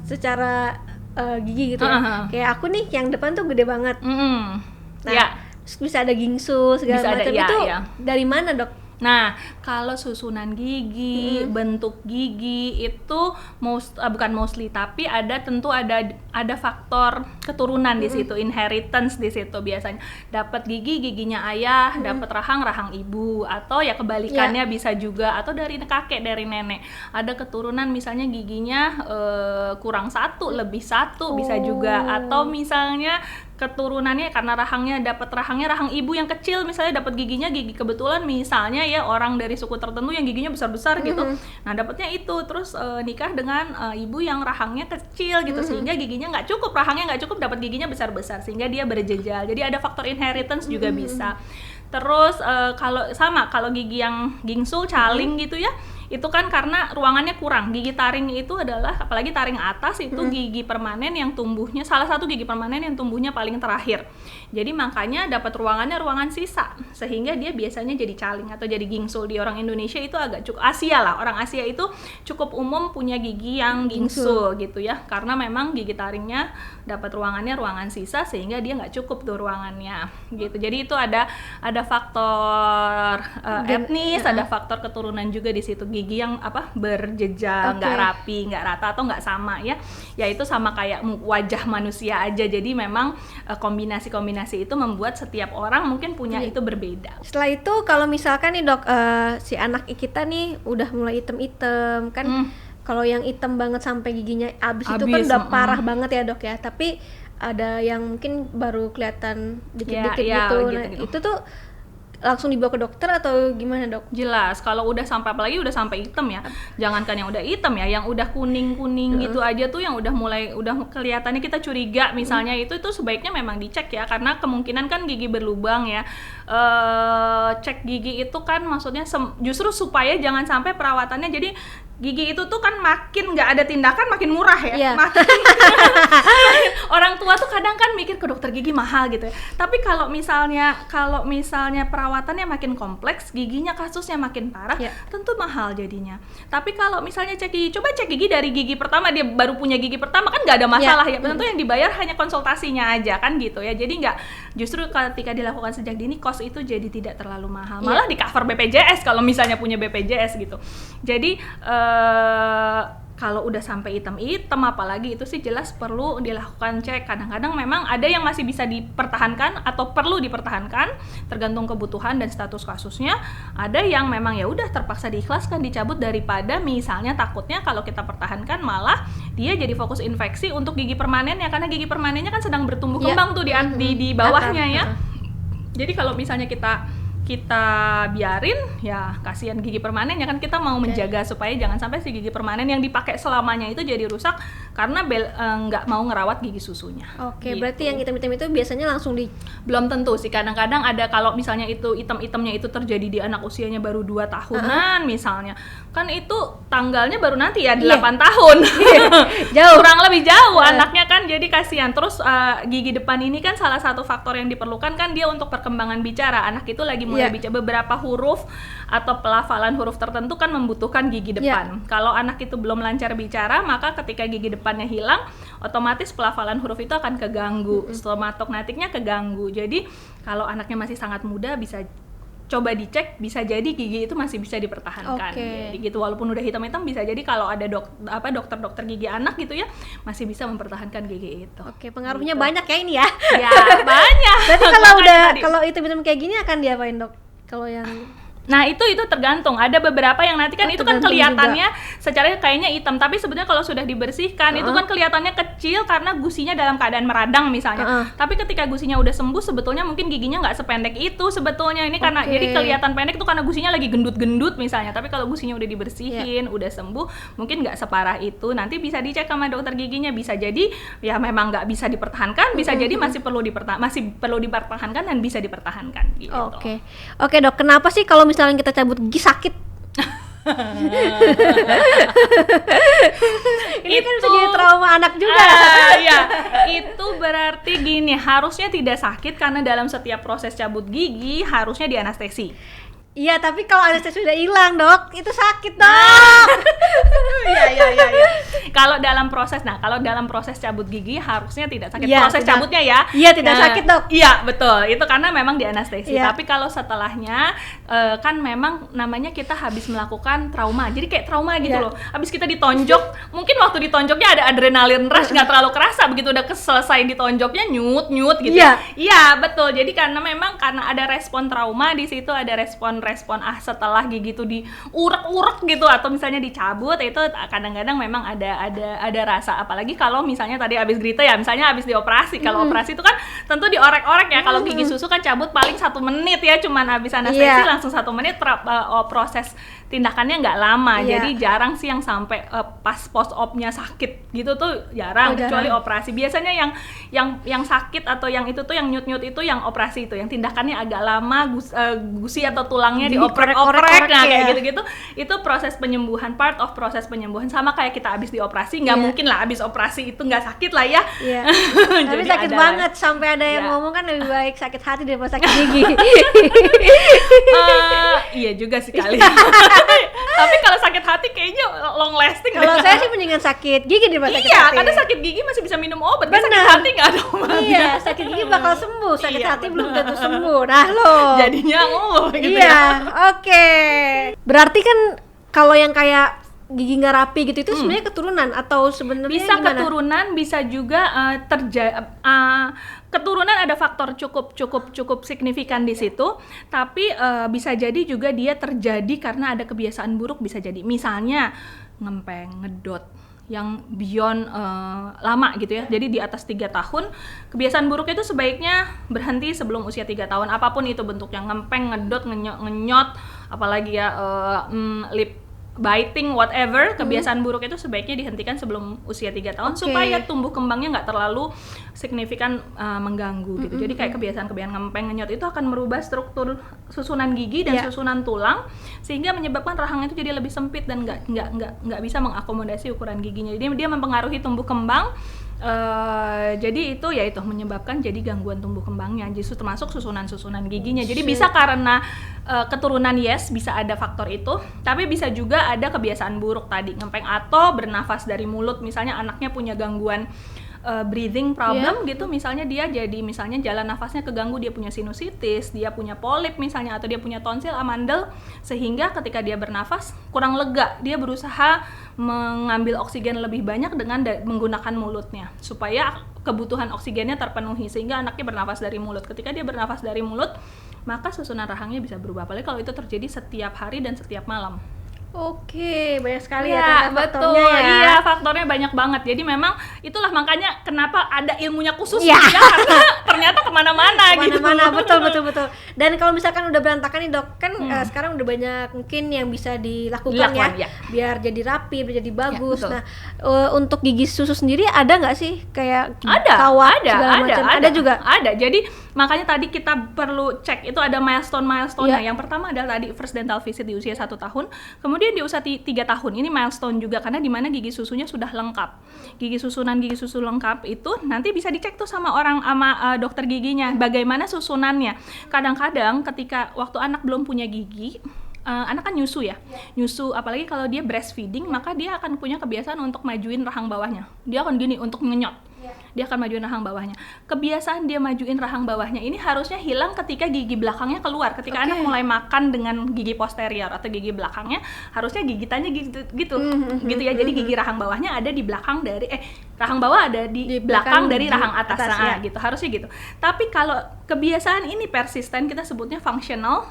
secara gigi gitu ya. Kayak aku nih yang depan tuh gede banget. Nah, terus bisa ada gingsul segala macam itu dari mana dok? Nah, kalau susunan gigi, bentuk gigi itu bukan mostly, tapi tentu ada faktor keturunan di situ, inheritance di situ biasanya. Dapat giginya ayah, dapat rahang ibu, atau ya kebalikannya bisa juga, atau dari kakek, dari nenek. Ada keturunan misalnya giginya kurang satu, lebih satu bisa juga, atau misalnya keturunannya karena dapat rahang ibu yang kecil, misalnya dapat gigi kebetulan misalnya ya orang dari suku tertentu yang giginya besar-besar gitu. Nah, dapatnya itu terus nikah dengan ibu yang rahangnya kecil gitu, sehingga giginya nggak cukup, rahangnya nggak cukup, dapat giginya besar-besar sehingga dia berjejal. Jadi ada faktor inheritance juga bisa. Terus kalau gigi yang gingsul, caling gitu ya, itu kan karena ruangannya kurang. Gigi taring itu adalah, apalagi taring atas itu gigi permanen yang tumbuhnya, salah satu gigi permanen yang tumbuhnya paling terakhir. Jadi makanya dapat ruangan sisa, sehingga dia biasanya jadi caling atau jadi gingsul. Di orang Indonesia itu agak cukup Asia lah, orang Asia itu cukup umum punya gigi yang gingsul gitu ya, karena memang gigi taringnya dapat ruangan sisa sehingga dia nggak cukup tuh ruangannya gitu. Jadi itu ada faktor etnis, ada faktor keturunan juga di situ. Gigi yang berjejal, nggak rapi, nggak rata, atau nggak sama ya itu sama kayak wajah manusia aja. Jadi memang kombinasi itu membuat setiap orang mungkin punya itu berbeda. Setelah itu kalau misalkan nih dok, si anak kita nih udah mulai item-item kan, kalau yang item banget sampai giginya abis itu kan udah parah banget ya dok ya. Tapi ada yang mungkin baru kelihatan dikit-dikit gitu. Nah itu tuh langsung dibawa ke dokter atau gimana dok? Jelas, kalau udah sampai, apalagi udah sampai hitam ya, jangankan yang udah hitam ya, yang udah kuning gitu aja tuh, yang udah kelihatannya kita curiga misalnya, itu sebaiknya memang dicek ya, karena kemungkinan kan gigi berlubang ya. Cek gigi itu kan maksudnya justru supaya jangan sampai perawatannya, jadi gigi itu tuh kan makin nggak ada tindakan makin murah ya. Makin orang tua tuh kadang kan mikir ke dokter gigi mahal gitu ya. Tapi kalau misalnya perawatannya makin kompleks, giginya kasusnya makin parah, tentu mahal jadinya. Tapi kalau misalnya coba cek gigi dari gigi pertama, dia baru punya gigi pertama kan nggak ada masalah ya. Tentu yang dibayar hanya konsultasinya aja kan gitu ya. Jadi justru ketika dilakukan sejak dini, cost itu jadi tidak terlalu mahal. Malah di cover BPJS kalau misalnya punya BPJS gitu. Jadi kalau udah sampai hitam apalagi itu sih jelas perlu dilakukan cek. Kadang-kadang memang ada yang masih bisa dipertahankan atau perlu dipertahankan tergantung kebutuhan dan status kasusnya. Ada yang memang ya udah terpaksa diikhlaskan, dicabut, daripada misalnya takutnya kalau kita pertahankan malah dia jadi fokus infeksi untuk gigi permanennya, karena gigi permanennya kan sedang bertumbuh kembang tuh di bawahnya ya. Jadi kalau misalnya kita biarin ya kasihan gigi permanen ya kan, kita mau menjaga supaya jangan sampai si gigi permanen yang dipakai selamanya itu jadi rusak karena nggak mau ngerawat gigi susunya. Gitu. Berarti yang hitam-hitam itu biasanya langsung belum tentu sih, kadang-kadang ada, kalau misalnya itu hitam-hitamnya itu terjadi di anak usianya baru 2 tahunan misalnya, kan itu tanggalnya baru nanti ya 8 tahun. Jauh. Kurang lebih jauh anaknya kan, jadi kasihan. Terus gigi depan ini kan salah satu faktor yang diperlukan kan dia untuk perkembangan bicara. Anak itu lagi mulai bicara, beberapa huruf atau pelafalan huruf tertentu kan membutuhkan gigi depan. Kalau anak itu belum lancar bicara, maka ketika gigi depannya hilang, otomatis pelafalan huruf itu akan keganggu, stomatognatiknya keganggu. Jadi kalau anaknya masih sangat muda, bisa coba dicek, bisa jadi gigi itu masih bisa dipertahankan. Jadi gitu, walaupun udah hitam-hitam bisa jadi kalau ada dokter-dokter gigi anak gitu ya, masih bisa mempertahankan gigi itu. Pengaruhnya banyak ya ini ya. Ya, banyak. Berarti kalau hitam-hitam kayak gini akan diapain dok? Kalau yang Nah itu tergantung, ada beberapa yang nanti kan Oh, itu kan tergantung kelihatannya secara kayaknya hitam, tapi sebenarnya kalau sudah dibersihkan itu Uh-uh. kan kelihatannya kecil karena gusinya dalam keadaan meradang misalnya. Uh-uh. Tapi ketika gusinya udah sembuh sebetulnya mungkin giginya nggak sependek itu sebetulnya, ini karena Oke. jadi kelihatan pendek itu karena gusinya lagi gendut-gendut misalnya. Tapi kalau gusinya udah dibersihin, udah sembuh, mungkin nggak separah itu. Nanti bisa dicek sama dokter giginya, bisa jadi ya memang nggak bisa dipertahankan, bisa jadi masih perlu dipertahankan dan bisa dipertahankan gitu. Oke dok, kenapa sih kalau misalnya kita cabut gigi sakit? Ini kan bisa jadi trauma anak juga. Ya, itu berarti gini, harusnya tidak sakit karena dalam setiap proses cabut gigi harusnya dianestesi. Iya, tapi kalau anestesi sudah hilang dok, itu sakit dok. Iya. Kalau dalam proses cabut gigi harusnya tidak sakit. Iya, Proses tidak. cabutnya ya. Iya, tidak sakit, Dok. Iya, betul. Itu karena memang dianestesi. Iya. Tapi kalau setelahnya kan memang namanya kita habis melakukan trauma. Jadi kayak trauma gitu Iya. loh. Habis kita ditonjok, mungkin waktu ditonjoknya ada adrenalin rush, nggak terlalu kerasa, begitu udah selesai ditonjoknya nyut gitu. Iya. Iya, betul. Jadi karena ada respon trauma di situ, ada respon setelah gigi itu diurek-urek gitu atau misalnya dicabut, itu kadang-kadang memang ada rasa, apalagi kalau misalnya tadi habis Grita ya, misalnya habis dioperasi. Kalau operasi itu kan tentu diorek-orek ya. Kalau gigi susu kan cabut paling 1 menit ya, cuman habis anestesi Iya. langsung 1 menit, proses tindakannya nggak lama. Iya. Jadi jarang sih yang sampai pas post op-nya sakit gitu tuh jarang, kecuali operasi. Biasanya yang sakit atau yang itu tuh yang nyut-nyut itu yang operasi itu, yang tindakannya agak lama, gusi atau tulangnya dioprek-oprek, nah kayak gitu-gitu. Itu proses penyembuhan, part of proses penyembuhan, sama kayak kita habis dioperasi. Nggak mungkin lah habis operasi itu nggak sakit lah ya. Iya. Tapi Jadi sakit ada banget, sampai ada yang Iya. ngomong kan lebih baik sakit hati daripada sakit gigi. Iya juga sih kali. Tapi kalau sakit hati kayaknya long lasting. Kalau saya sih mendingan sakit gigi daripada sakit Iya, hati. karena sakit gigi masih bisa minum obat, tapi sakit Benar. hati nggak ada obatnya. Iya, sakit gigi bakal sembuh, sakit Iya, hati belum benar. tentu sembuh. Nah loh. Jadinya gitu Iya, ya. oke. Berarti kan kalau yang kayak gigi nggak rapi gitu itu sebenarnya keturunan atau sebenarnya Bisa gimana? keturunan, bisa juga keturunan, ada faktor cukup signifikan di situ, tapi bisa jadi juga dia terjadi karena ada kebiasaan buruk, bisa jadi misalnya ngempeng, ngedot yang beyond lama gitu ya. Jadi di atas 3 tahun kebiasaan buruknya itu sebaiknya berhenti sebelum usia 3 tahun, apapun itu bentuknya, ngempeng, ngedot, ngenyot, apalagi ya lip biting, whatever, kebiasaan buruk itu sebaiknya dihentikan sebelum usia 3 tahun. Oke. Supaya tumbuh kembangnya nggak terlalu signifikan mengganggu gitu. Jadi kayak kebiasaan-kebiasaan ngempeng, ngenyot itu akan merubah struktur susunan gigi dan Iya. susunan tulang, sehingga menyebabkan rahang itu jadi lebih sempit dan nggak bisa mengakomodasi ukuran giginya. Jadi dia mempengaruhi tumbuh kembang. Jadi itu menyebabkan jadi gangguan tumbuh kembangnya, justru termasuk susunan giginya. Jadi bisa karena keturunan, bisa ada faktor itu, tapi bisa juga ada kebiasaan buruk tadi, ngempeng atau bernafas dari mulut. Misalnya anaknya punya gangguan breathing problem gitu, misalnya dia jadi misalnya jalan nafasnya keganggu, dia punya sinusitis, dia punya polip misalnya, atau dia punya tonsil amandel, sehingga ketika dia bernafas kurang lega, dia berusaha mengambil oksigen lebih banyak dengan menggunakan mulutnya supaya kebutuhan oksigennya terpenuhi, sehingga anaknya bernafas dari mulut. Ketika dia bernafas dari mulut, maka susunan rahangnya bisa berubah, apalagi kalau itu terjadi setiap hari dan setiap malam. Oke, banyak sekali ya Iya, ternyata betul. faktornya ya. Iya, faktornya banyak banget. Jadi memang itulah makanya kenapa ada ilmunya khusus Iya. ya, karena ternyata kemana-mana gitu. Kemana-mana, betul. Dan kalau misalkan udah berantakan nih dok, kan sekarang udah banyak mungkin yang bisa dilakukan ya. biar jadi rapi, biar jadi bagus. betul. Nah, untuk gigi susu sendiri ada nggak sih kayak Ada, kawat segala macam? Ada juga. Ada. Jadi makanya tadi kita perlu cek itu ada milestone-nya. Iya. Yang pertama adalah tadi first dental visit di usia 1 tahun, kemudian di usia 3 tahun. Ini milestone juga karena di mana gigi susunya sudah lengkap. Gigi susu lengkap itu nanti bisa dicek tuh sama dokter giginya bagaimana susunannya. Kadang-kadang ketika waktu anak belum punya gigi, anak kan nyusu ya, nyusu, apalagi kalau dia breastfeeding, maka dia akan punya kebiasaan untuk majuin rahang bawahnya. Dia akan gini untuk ngenyot. Dia akan majuin rahang bawahnya. Kebiasaan dia majuin rahang bawahnya ini harusnya hilang ketika gigi belakangnya keluar. Ketika anak mulai makan dengan gigi posterior atau gigi belakangnya, harusnya gigitannya gitu ya. Jadi gigi rahang bawahnya ada di belakang dari rahang bawah ada di belakang dari rahang atas, ya. gitu, harusnya gitu. Tapi kalau kebiasaan ini persisten, kita sebutnya fungsional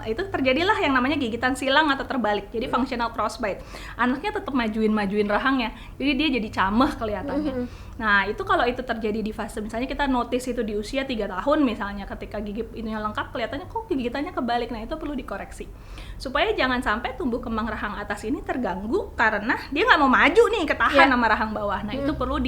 itu terjadilah yang namanya gigitan silang atau terbalik, jadi functional frostbite. Anaknya tetap majuin rahangnya, jadi dia jadi cameh kelihatannya. Nah itu kalau itu terjadi di fase, misalnya kita notice itu di usia 3 tahun misalnya, ketika gigi ininya lengkap kelihatannya kok gigitannya kebalik, nah itu perlu dikoreksi supaya jangan sampai tumbuh kembang rahang atas ini terganggu karena dia nggak mau maju nih, ketahan sama rahang bawah. Nah itu perlu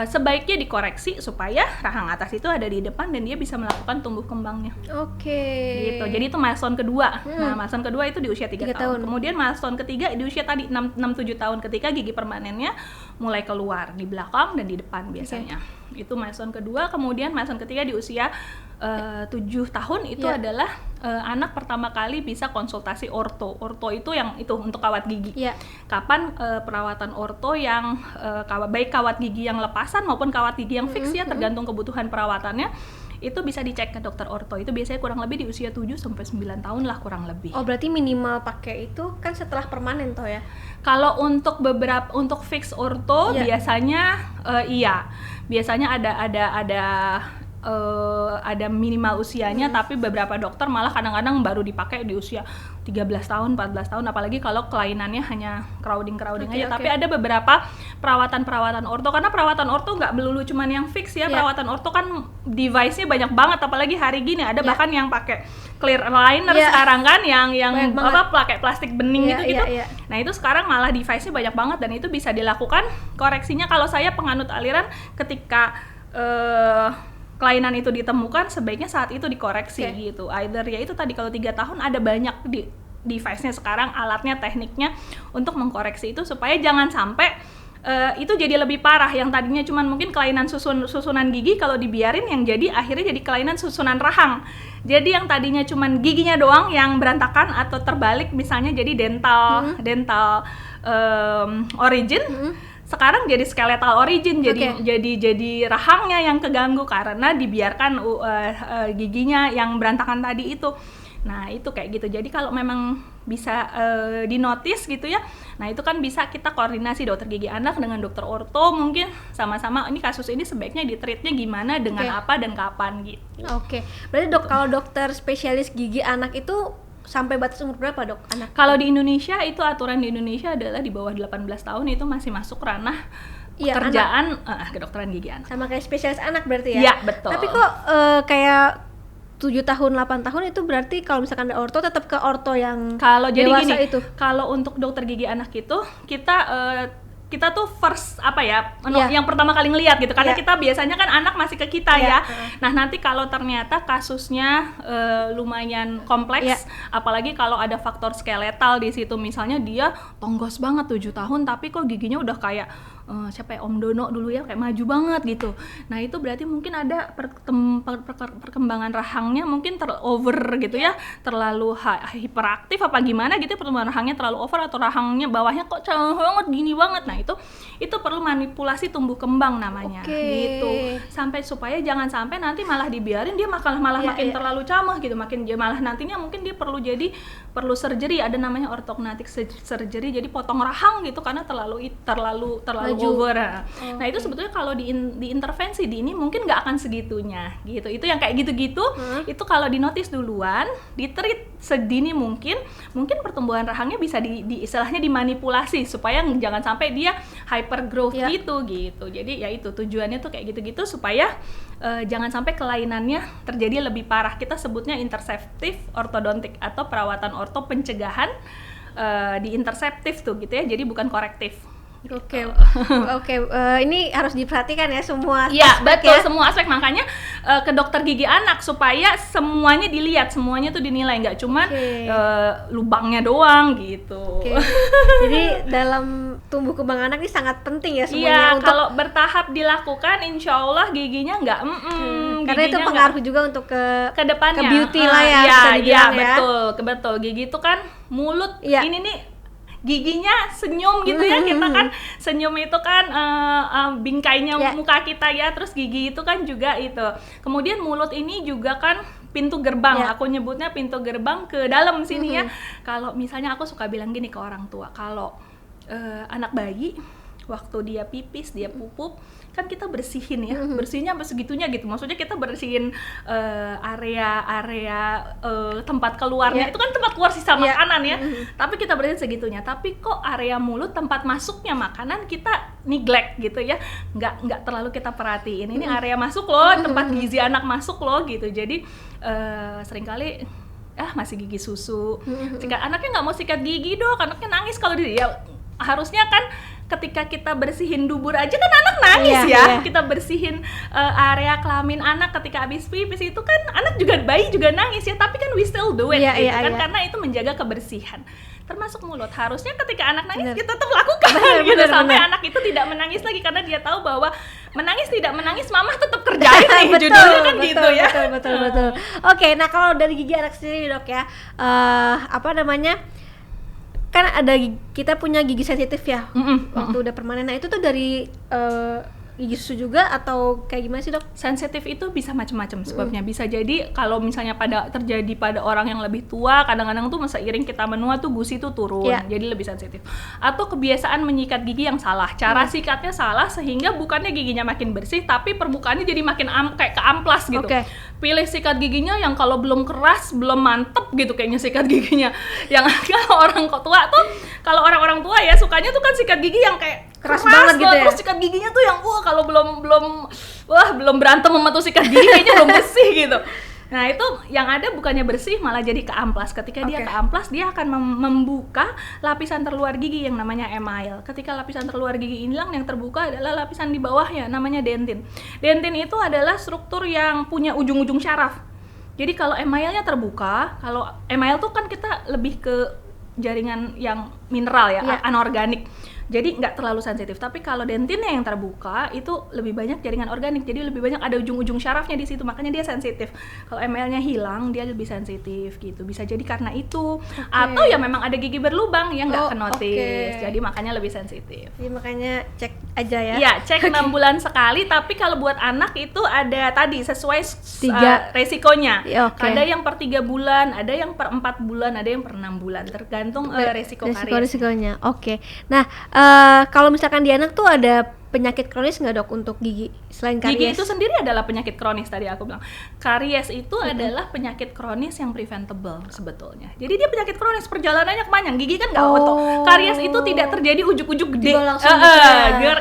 sebaiknya dikoreksi supaya rahang atas itu ada di depan dan dia bisa melakukan tumbuh kembangnya. Gitu. Jadi itu milestone kedua. Nah, milestone kedua itu di usia 3 tahun. Kemudian milestone ketiga di usia tadi 6-7 tahun, ketika gigi permanennya mulai keluar di belakang dan di depan biasanya. Itu milestone kedua. Kemudian milestone ketiga di usia 7 tahun itu adalah anak pertama kali bisa konsultasi orto. Orto itu yang itu untuk kawat gigi. Kapan perawatan orto yang baik kawat gigi yang lepasan maupun kawat gigi yang fix ya, tergantung kebutuhan perawatannya. Itu bisa dicek ke dokter orto. Itu biasanya kurang lebih di usia 7 sampai 9 tahun lah kurang lebih. Oh, berarti minimal pakai itu kan setelah permanen toh ya? Kalau untuk untuk fix orto biasanya iya. Biasanya ada minimal usianya, tapi beberapa dokter malah kadang-kadang baru dipakai di usia 13 tahun, 14 tahun, apalagi kalau kelainannya hanya crowding aja. Tapi ada beberapa perawatan orto, karena perawatan orto nggak melulu cuman yang fix ya. Perawatan orto kan device-nya banyak banget, apalagi hari gini ada bahkan yang pakai clear aligner sekarang kan, yang pakai plastik bening gitu. Nah itu sekarang malah device-nya banyak banget dan itu bisa dilakukan koreksinya. Kalau saya penganut aliran, ketika kelainan itu ditemukan, sebaiknya saat itu dikoreksi gitu. Either ya itu tadi, kalau 3 tahun ada banyak di device-nya sekarang, alatnya, tekniknya untuk mengkoreksi itu supaya jangan sampai itu jadi lebih parah. Yang tadinya cuman mungkin kelainan susunan gigi, kalau dibiarin yang jadi akhirnya jadi kelainan susunan rahang. Jadi yang tadinya cuman giginya doang yang berantakan atau terbalik misalnya, jadi dental origin, sekarang jadi skeletal origin, jadi rahangnya yang keganggu karena dibiarkan giginya yang berantakan tadi itu. Nah itu kayak gitu. Jadi kalau memang bisa dinotis gitu ya, nah itu kan bisa kita koordinasi dokter gigi anak dengan dokter orto, mungkin sama-sama ini kasus ini sebaiknya ditreatnya gimana, dengan apa dan kapan gitu. Berarti kalau dokter spesialis gigi anak itu sampai batas umur berapa dok anak? Kalau di Indonesia itu aturan di Indonesia adalah di bawah 18 tahun itu masih masuk ranah pekerjaan kedokteran gigi anak. Sama kayak spesialis anak berarti ya? Iya, betul. Tapi kok kayak 7 tahun, 8 tahun itu berarti kalau misalkan ada orto tetap ke orto yang kalau jadi dewasa gini, itu? Kalau untuk dokter gigi anak itu kita tuh first yang pertama kali ngelihat gitu, karena kita biasanya kan anak masih ke kita ya. Nah nanti kalau ternyata kasusnya lumayan kompleks, apalagi kalau ada faktor skeletal di situ, misalnya dia tonggos banget 7 tahun tapi kok giginya udah kayak siapa ya, Om Dono dulu ya, kayak maju banget gitu. Nah itu berarti mungkin ada perkembangan rahangnya mungkin over gitu ya, terlalu hiperaktif apa gimana gitu, perkembangan rahangnya terlalu over atau rahangnya bawahnya kok cewek banget gini banget. Nah itu perlu manipulasi tumbuh kembang namanya gitu, sampai supaya jangan sampai nanti malah dibiarin dia malah makin terlalu camah gitu, malah nantinya mungkin dia perlu surgery, ada namanya ortognatic surgery, jadi potong rahang gitu karena terlalu over. Nah itu sebetulnya kalau diintervensi di ini mungkin nggak akan segitunya gitu. Itu yang kayak gitu-gitu itu kalau dinotis duluan, ditreat sedini mungkin pertumbuhan rahangnya bisa istilahnya dimanipulasi supaya jangan sampai dia hypergrowth gitu. Jadi ya itu tujuannya tuh kayak gitu-gitu supaya jangan sampai kelainannya terjadi lebih parah. Kita sebutnya interceptive ortodontik atau perawatan orto pencegahan di interceptive tuh gitu ya. Jadi bukan korektif. Ini harus diperhatikan ya semua aspek. Iya, betul, semua aspek. Makanya ke dokter gigi anak supaya semuanya dilihat, semuanya tuh dinilai, nggak cuma lubangnya doang gitu. Jadi dalam tumbuh kembang anak ini sangat penting ya semuanya. Iya, kalau bertahap dilakukan, insya Allah giginya nggak karena itu pengaruh juga untuk ke depannya, ke beauty lah ya, bisa dibilang ya. Betul. Gigi itu kan mulut, ini nih giginya senyum gitu ya, kita kan senyum itu kan bingkainya muka kita ya, terus gigi itu kan juga itu. Kemudian mulut ini juga kan pintu gerbang, aku nyebutnya pintu gerbang ke dalam sini ya. Kalau misalnya aku suka bilang gini ke orang tua, kalau anak bayi waktu dia pipis, dia pupup, kan kita bersihin ya, bersihnya sampai segitunya gitu. Maksudnya kita bersihin area tempat keluarnya, itu kan tempat keluar sisa makanan ya. Tapi kita bersihin segitunya. Tapi kok area mulut, tempat masuknya makanan kita neglect gitu ya, nggak terlalu kita perhatiin. Ini area masuk loh, tempat gizi anak masuk loh gitu. Jadi seringkali masih gigi susu. Jika anaknya nggak mau sikat gigi dok, anaknya nangis kalau dia, harusnya kan ketika kita bersihin dubur aja kan anak nangis kita bersihin area kelamin anak ketika habis pipis itu kan anak juga, bayi juga nangis ya, tapi kan we still do it karena itu menjaga kebersihan. Termasuk mulut, harusnya ketika anak nangis kita tetap lakukan sampai anak itu tidak menangis lagi, karena dia tahu bahwa menangis tidak menangis mama tetap kerjain nih, judulnya kan gitu ya. Betul. Oke, nah kalau dari gigi anak sendiri dok ya, kan ada kita punya gigi sensitif ya, waktu udah permanen. Nah itu tuh dari gigi susu juga atau kayak gimana sih dok? Sensitif itu bisa macam-macam sebabnya. Bisa jadi kalau misalnya terjadi pada orang yang lebih tua, kadang-kadang tuh seiring kita menua tuh gusi tuh turun, jadi lebih sensitif. Atau kebiasaan menyikat gigi yang salah, cara sikatnya salah sehingga bukannya giginya makin bersih, tapi permukaannya jadi makin kayak keamplas gitu. Pilih sikat giginya yang kalau belum keras, belum mantep gitu kayaknya sikat giginya. Yang kalau orang tua tuh, kalau orang-orang tua ya sukanya tuh kan sikat gigi yang kayak keras banget gitu ya. Terus sikat giginya tuh yang kalau belum berantem sama tuh sikat gigi kayaknya belum bersih gitu. Nah itu yang ada bukannya bersih malah jadi keamplas. Ketika dia keamplas, dia akan membuka lapisan terluar gigi yang namanya email. Ketika lapisan terluar gigi hilang, yang terbuka adalah lapisan di bawahnya namanya dentin. Dentin itu adalah struktur yang punya ujung-ujung syaraf. Jadi kalau emailnya terbuka, kalau email tuh kan kita lebih ke jaringan yang mineral ya, anorganik. Jadi nggak terlalu sensitif. Tapi kalau dentinnya yang terbuka itu lebih banyak jaringan organik, jadi lebih banyak ada ujung-ujung syarafnya di situ, makanya dia sensitif. Kalau emailnya hilang dia lebih sensitif gitu. Bisa jadi karena itu, atau ya memang ada gigi berlubang yang nggak kenotis, jadi makanya lebih sensitif. Jadi makanya cek aja ya. Iya, cek 6 bulan sekali. Tapi kalau buat anak itu ada tadi sesuai resikonya. Ada yang per 3 bulan, ada yang per 4 bulan, ada yang per 6 bulan, tergantung resikonya. Nah, kalau misalkan di anak tuh ada penyakit kronis nggak dok untuk gigi selain karies? Gigi itu sendiri adalah penyakit kronis, tadi aku bilang. Karies itu adalah penyakit kronis yang preventable sebetulnya. Jadi dia penyakit kronis, perjalanannya kepanjang. Gigi kan nggak auto. Karies itu tidak terjadi ujuk-ujuk gede.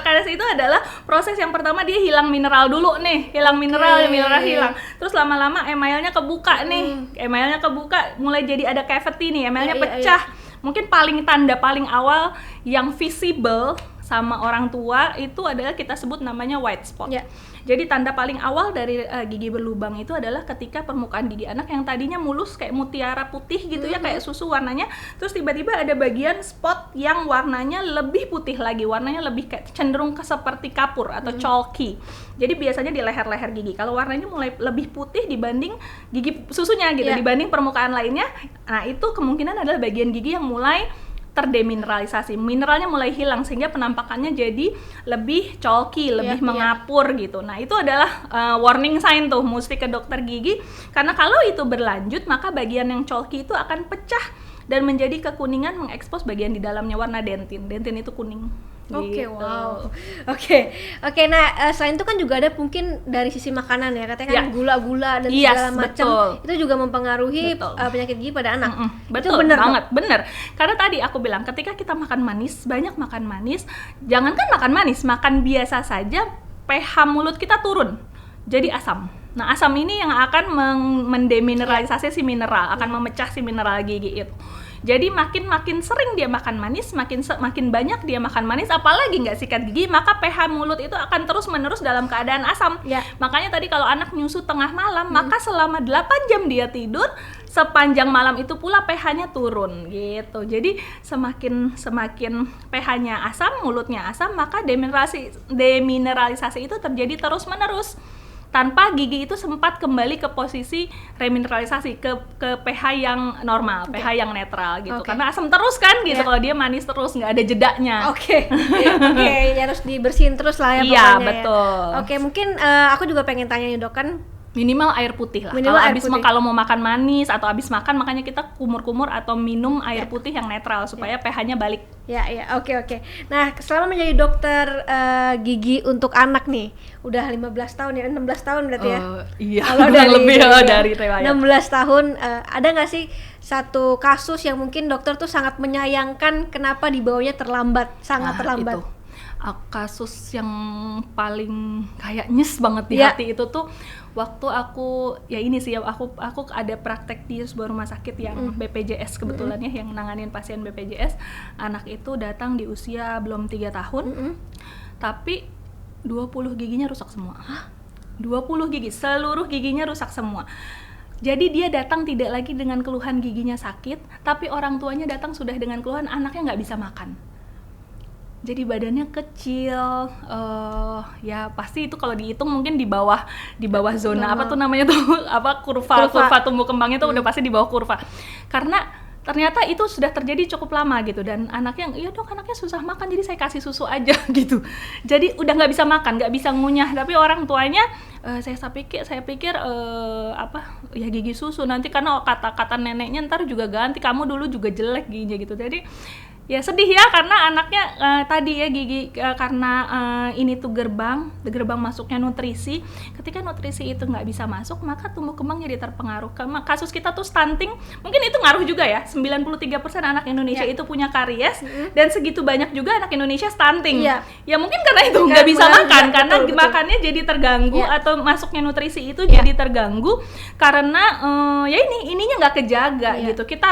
Karies itu adalah proses yang pertama, dia hilang mineral dulu nih, hilang mineral hilang. Terus lama-lama emailnya kebuka nih, emailnya kebuka, mulai jadi ada cavity nih, emailnya pecah. Mungkin tanda paling awal yang visible sama orang tua itu adalah kita sebut namanya white spot. Jadi tanda paling awal dari gigi berlubang itu adalah ketika permukaan gigi anak yang tadinya mulus kayak mutiara putih gitu ya, kayak susu warnanya, terus tiba-tiba ada bagian spot yang warnanya lebih putih lagi, warnanya lebih kayak cenderung ke seperti kapur atau chalky. Jadi biasanya di leher-leher gigi. Kalau warnanya mulai lebih putih dibanding gigi susunya gitu, dibanding permukaan lainnya, nah itu kemungkinan adalah bagian gigi yang mulai terdemineralisasi, mineralnya mulai hilang sehingga penampakannya jadi lebih chalky, lebih mengapur gitu. Nah itu adalah warning sign tuh, mesti ke dokter gigi, karena kalau itu berlanjut maka bagian yang chalky itu akan pecah dan menjadi kekuningan, mengekspos bagian di dalamnya warna dentin. Dentin itu kuning. Oke. Nah selain itu kan juga ada mungkin dari sisi makanan ya, katanya kan gula-gula dan segala macam itu juga mempengaruhi penyakit gigi pada anak. Betul, itu bener. Karena tadi aku bilang ketika kita makan manis, banyak makan manis, jangankan makan manis, makan biasa saja, pH mulut kita turun, jadi asam. Nah asam ini yang akan mendemineralisasi si mineral, akan memecah si mineral gigi itu. Jadi makin sering dia makan manis, makin banyak dia makan manis, apalagi nggak sikat gigi, maka pH mulut itu akan terus-menerus dalam keadaan asam. Makanya tadi kalau anak nyusu tengah malam, maka selama 8 jam dia tidur, sepanjang malam itu pula pH-nya turun gitu. Jadi semakin pH-nya asam, mulutnya asam, maka demineralisasi itu terjadi terus-menerus, tanpa gigi itu sempat kembali ke posisi remineralisasi, ke pH yang normal, pH yang netral gitu. Karena asam terus kan gitu, kalau dia manis terus nggak ada jedanya. Ya harus dibersihin terus lah ya pokoknya. Iya, betul. Mungkin aku juga pengen tanya nih dok, kan Minimal air putih lah. Minimal Kalau air abis putih. kalau mau makan manis atau abis makan, makanya kita kumur-kumur atau minum air putih yang netral supaya pH-nya balik. Ya, oke. Nah, selama menjadi dokter gigi untuk anak nih, udah 15 tahun ya, 16 tahun berarti ya? Iya, Kalau kurang lebih dari riwayat. 16 tahun, ada nggak sih satu kasus yang mungkin dokter tuh sangat menyayangkan kenapa dibawanya terlambat, sangat terlambat? Itu. Kasus yang paling kayak nyes banget di Ya. hati itu tuh waktu aku aku ada praktek di sebuah rumah sakit yang BPJS kebetulan ya, yang nanganin pasien BPJS. Anak itu datang di usia belum 3 tahun, tapi 20 giginya rusak semua. 20 gigi, seluruh giginya rusak semua. Jadi dia datang tidak lagi dengan keluhan giginya sakit, tapi orang tuanya datang sudah dengan keluhan anaknya nggak bisa makan. Jadi badannya kecil, ya pasti itu kalau dihitung mungkin di bawah zona apa tuh namanya tuh kurva tumbuh kembangnya tuh udah pasti di bawah kurva. Karena ternyata itu sudah terjadi cukup lama gitu, dan anaknya, iya dok anaknya susah makan jadi saya kasih susu aja gitu. Jadi udah nggak bisa makan, nggak bisa ngunyah, tapi orang tuanya saya pikir ya gigi susu nanti, karena kata neneknya ntar juga ganti, kamu dulu juga jelek giginya gitu. Jadi ya sedih ya, karena anaknya tadi ya gigi karena ini tuh gerbang masuknya nutrisi. Ketika nutrisi itu nggak bisa masuk, maka tumbuh kembang jadi terpengaruh. Kasus kita tuh stunting, mungkin itu ngaruh juga ya. 93% anak Indonesia itu punya karies, dan segitu banyak juga anak Indonesia stunting. Ya mungkin karena itu nggak bisa makan, karena betul. makannya jadi terganggu, atau masuknya nutrisi itu jadi terganggu karena ya ininya nggak kejaga gitu. Kita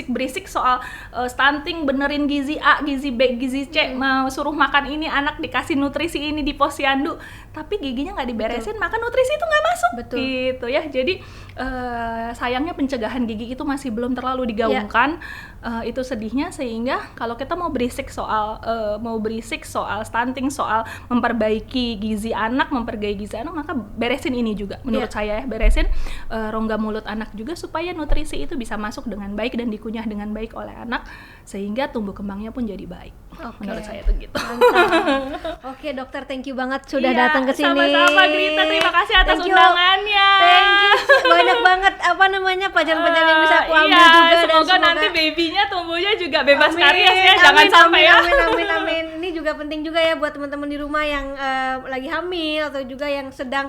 berisik soal stunting, benerin gizi A, gizi B, gizi C, mau suruh makan ini, anak dikasih nutrisi ini di posyandu, tapi giginya nggak diberesin, maka nutrisi itu nggak masuk. Gitu ya. Jadi sayangnya pencegahan gigi itu masih belum terlalu digaungkan. Itu sedihnya, sehingga kalau kita mau berisik soal stunting, soal memperbaiki gizi anak, maka beresin ini juga menurut saya ya, beresin rongga mulut anak juga, supaya nutrisi itu bisa masuk dengan baik dan dikunyah dengan baik oleh anak, sehingga tumbuh kembangnya pun jadi baik. Menurut saya itu gitu. Oke dokter, thank you banget sudah datang ke sini. Sama-sama Grita, terima kasih atas undangannya. Thank you. Banyak banget pelajaran-pelajaran yang bisa aku ambil juga, semoga nanti babynya tumbuhnya juga bebas karies ya, jangan sampai ya. Amin. Ini juga penting juga ya buat teman-teman di rumah yang lagi hamil atau juga yang sedang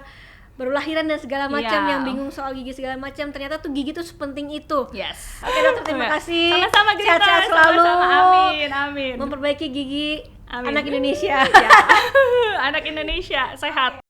baru lahiran dan segala macam, yang bingung soal gigi segala macam. Ternyata tuh gigi tuh sepenting itu. Yes. Oke dokter, terima kasih. Sama-sama Grita. Sehat-sehat selalu. Amin. Memperbaiki gigi anak Indonesia. Anak Indonesia sehat.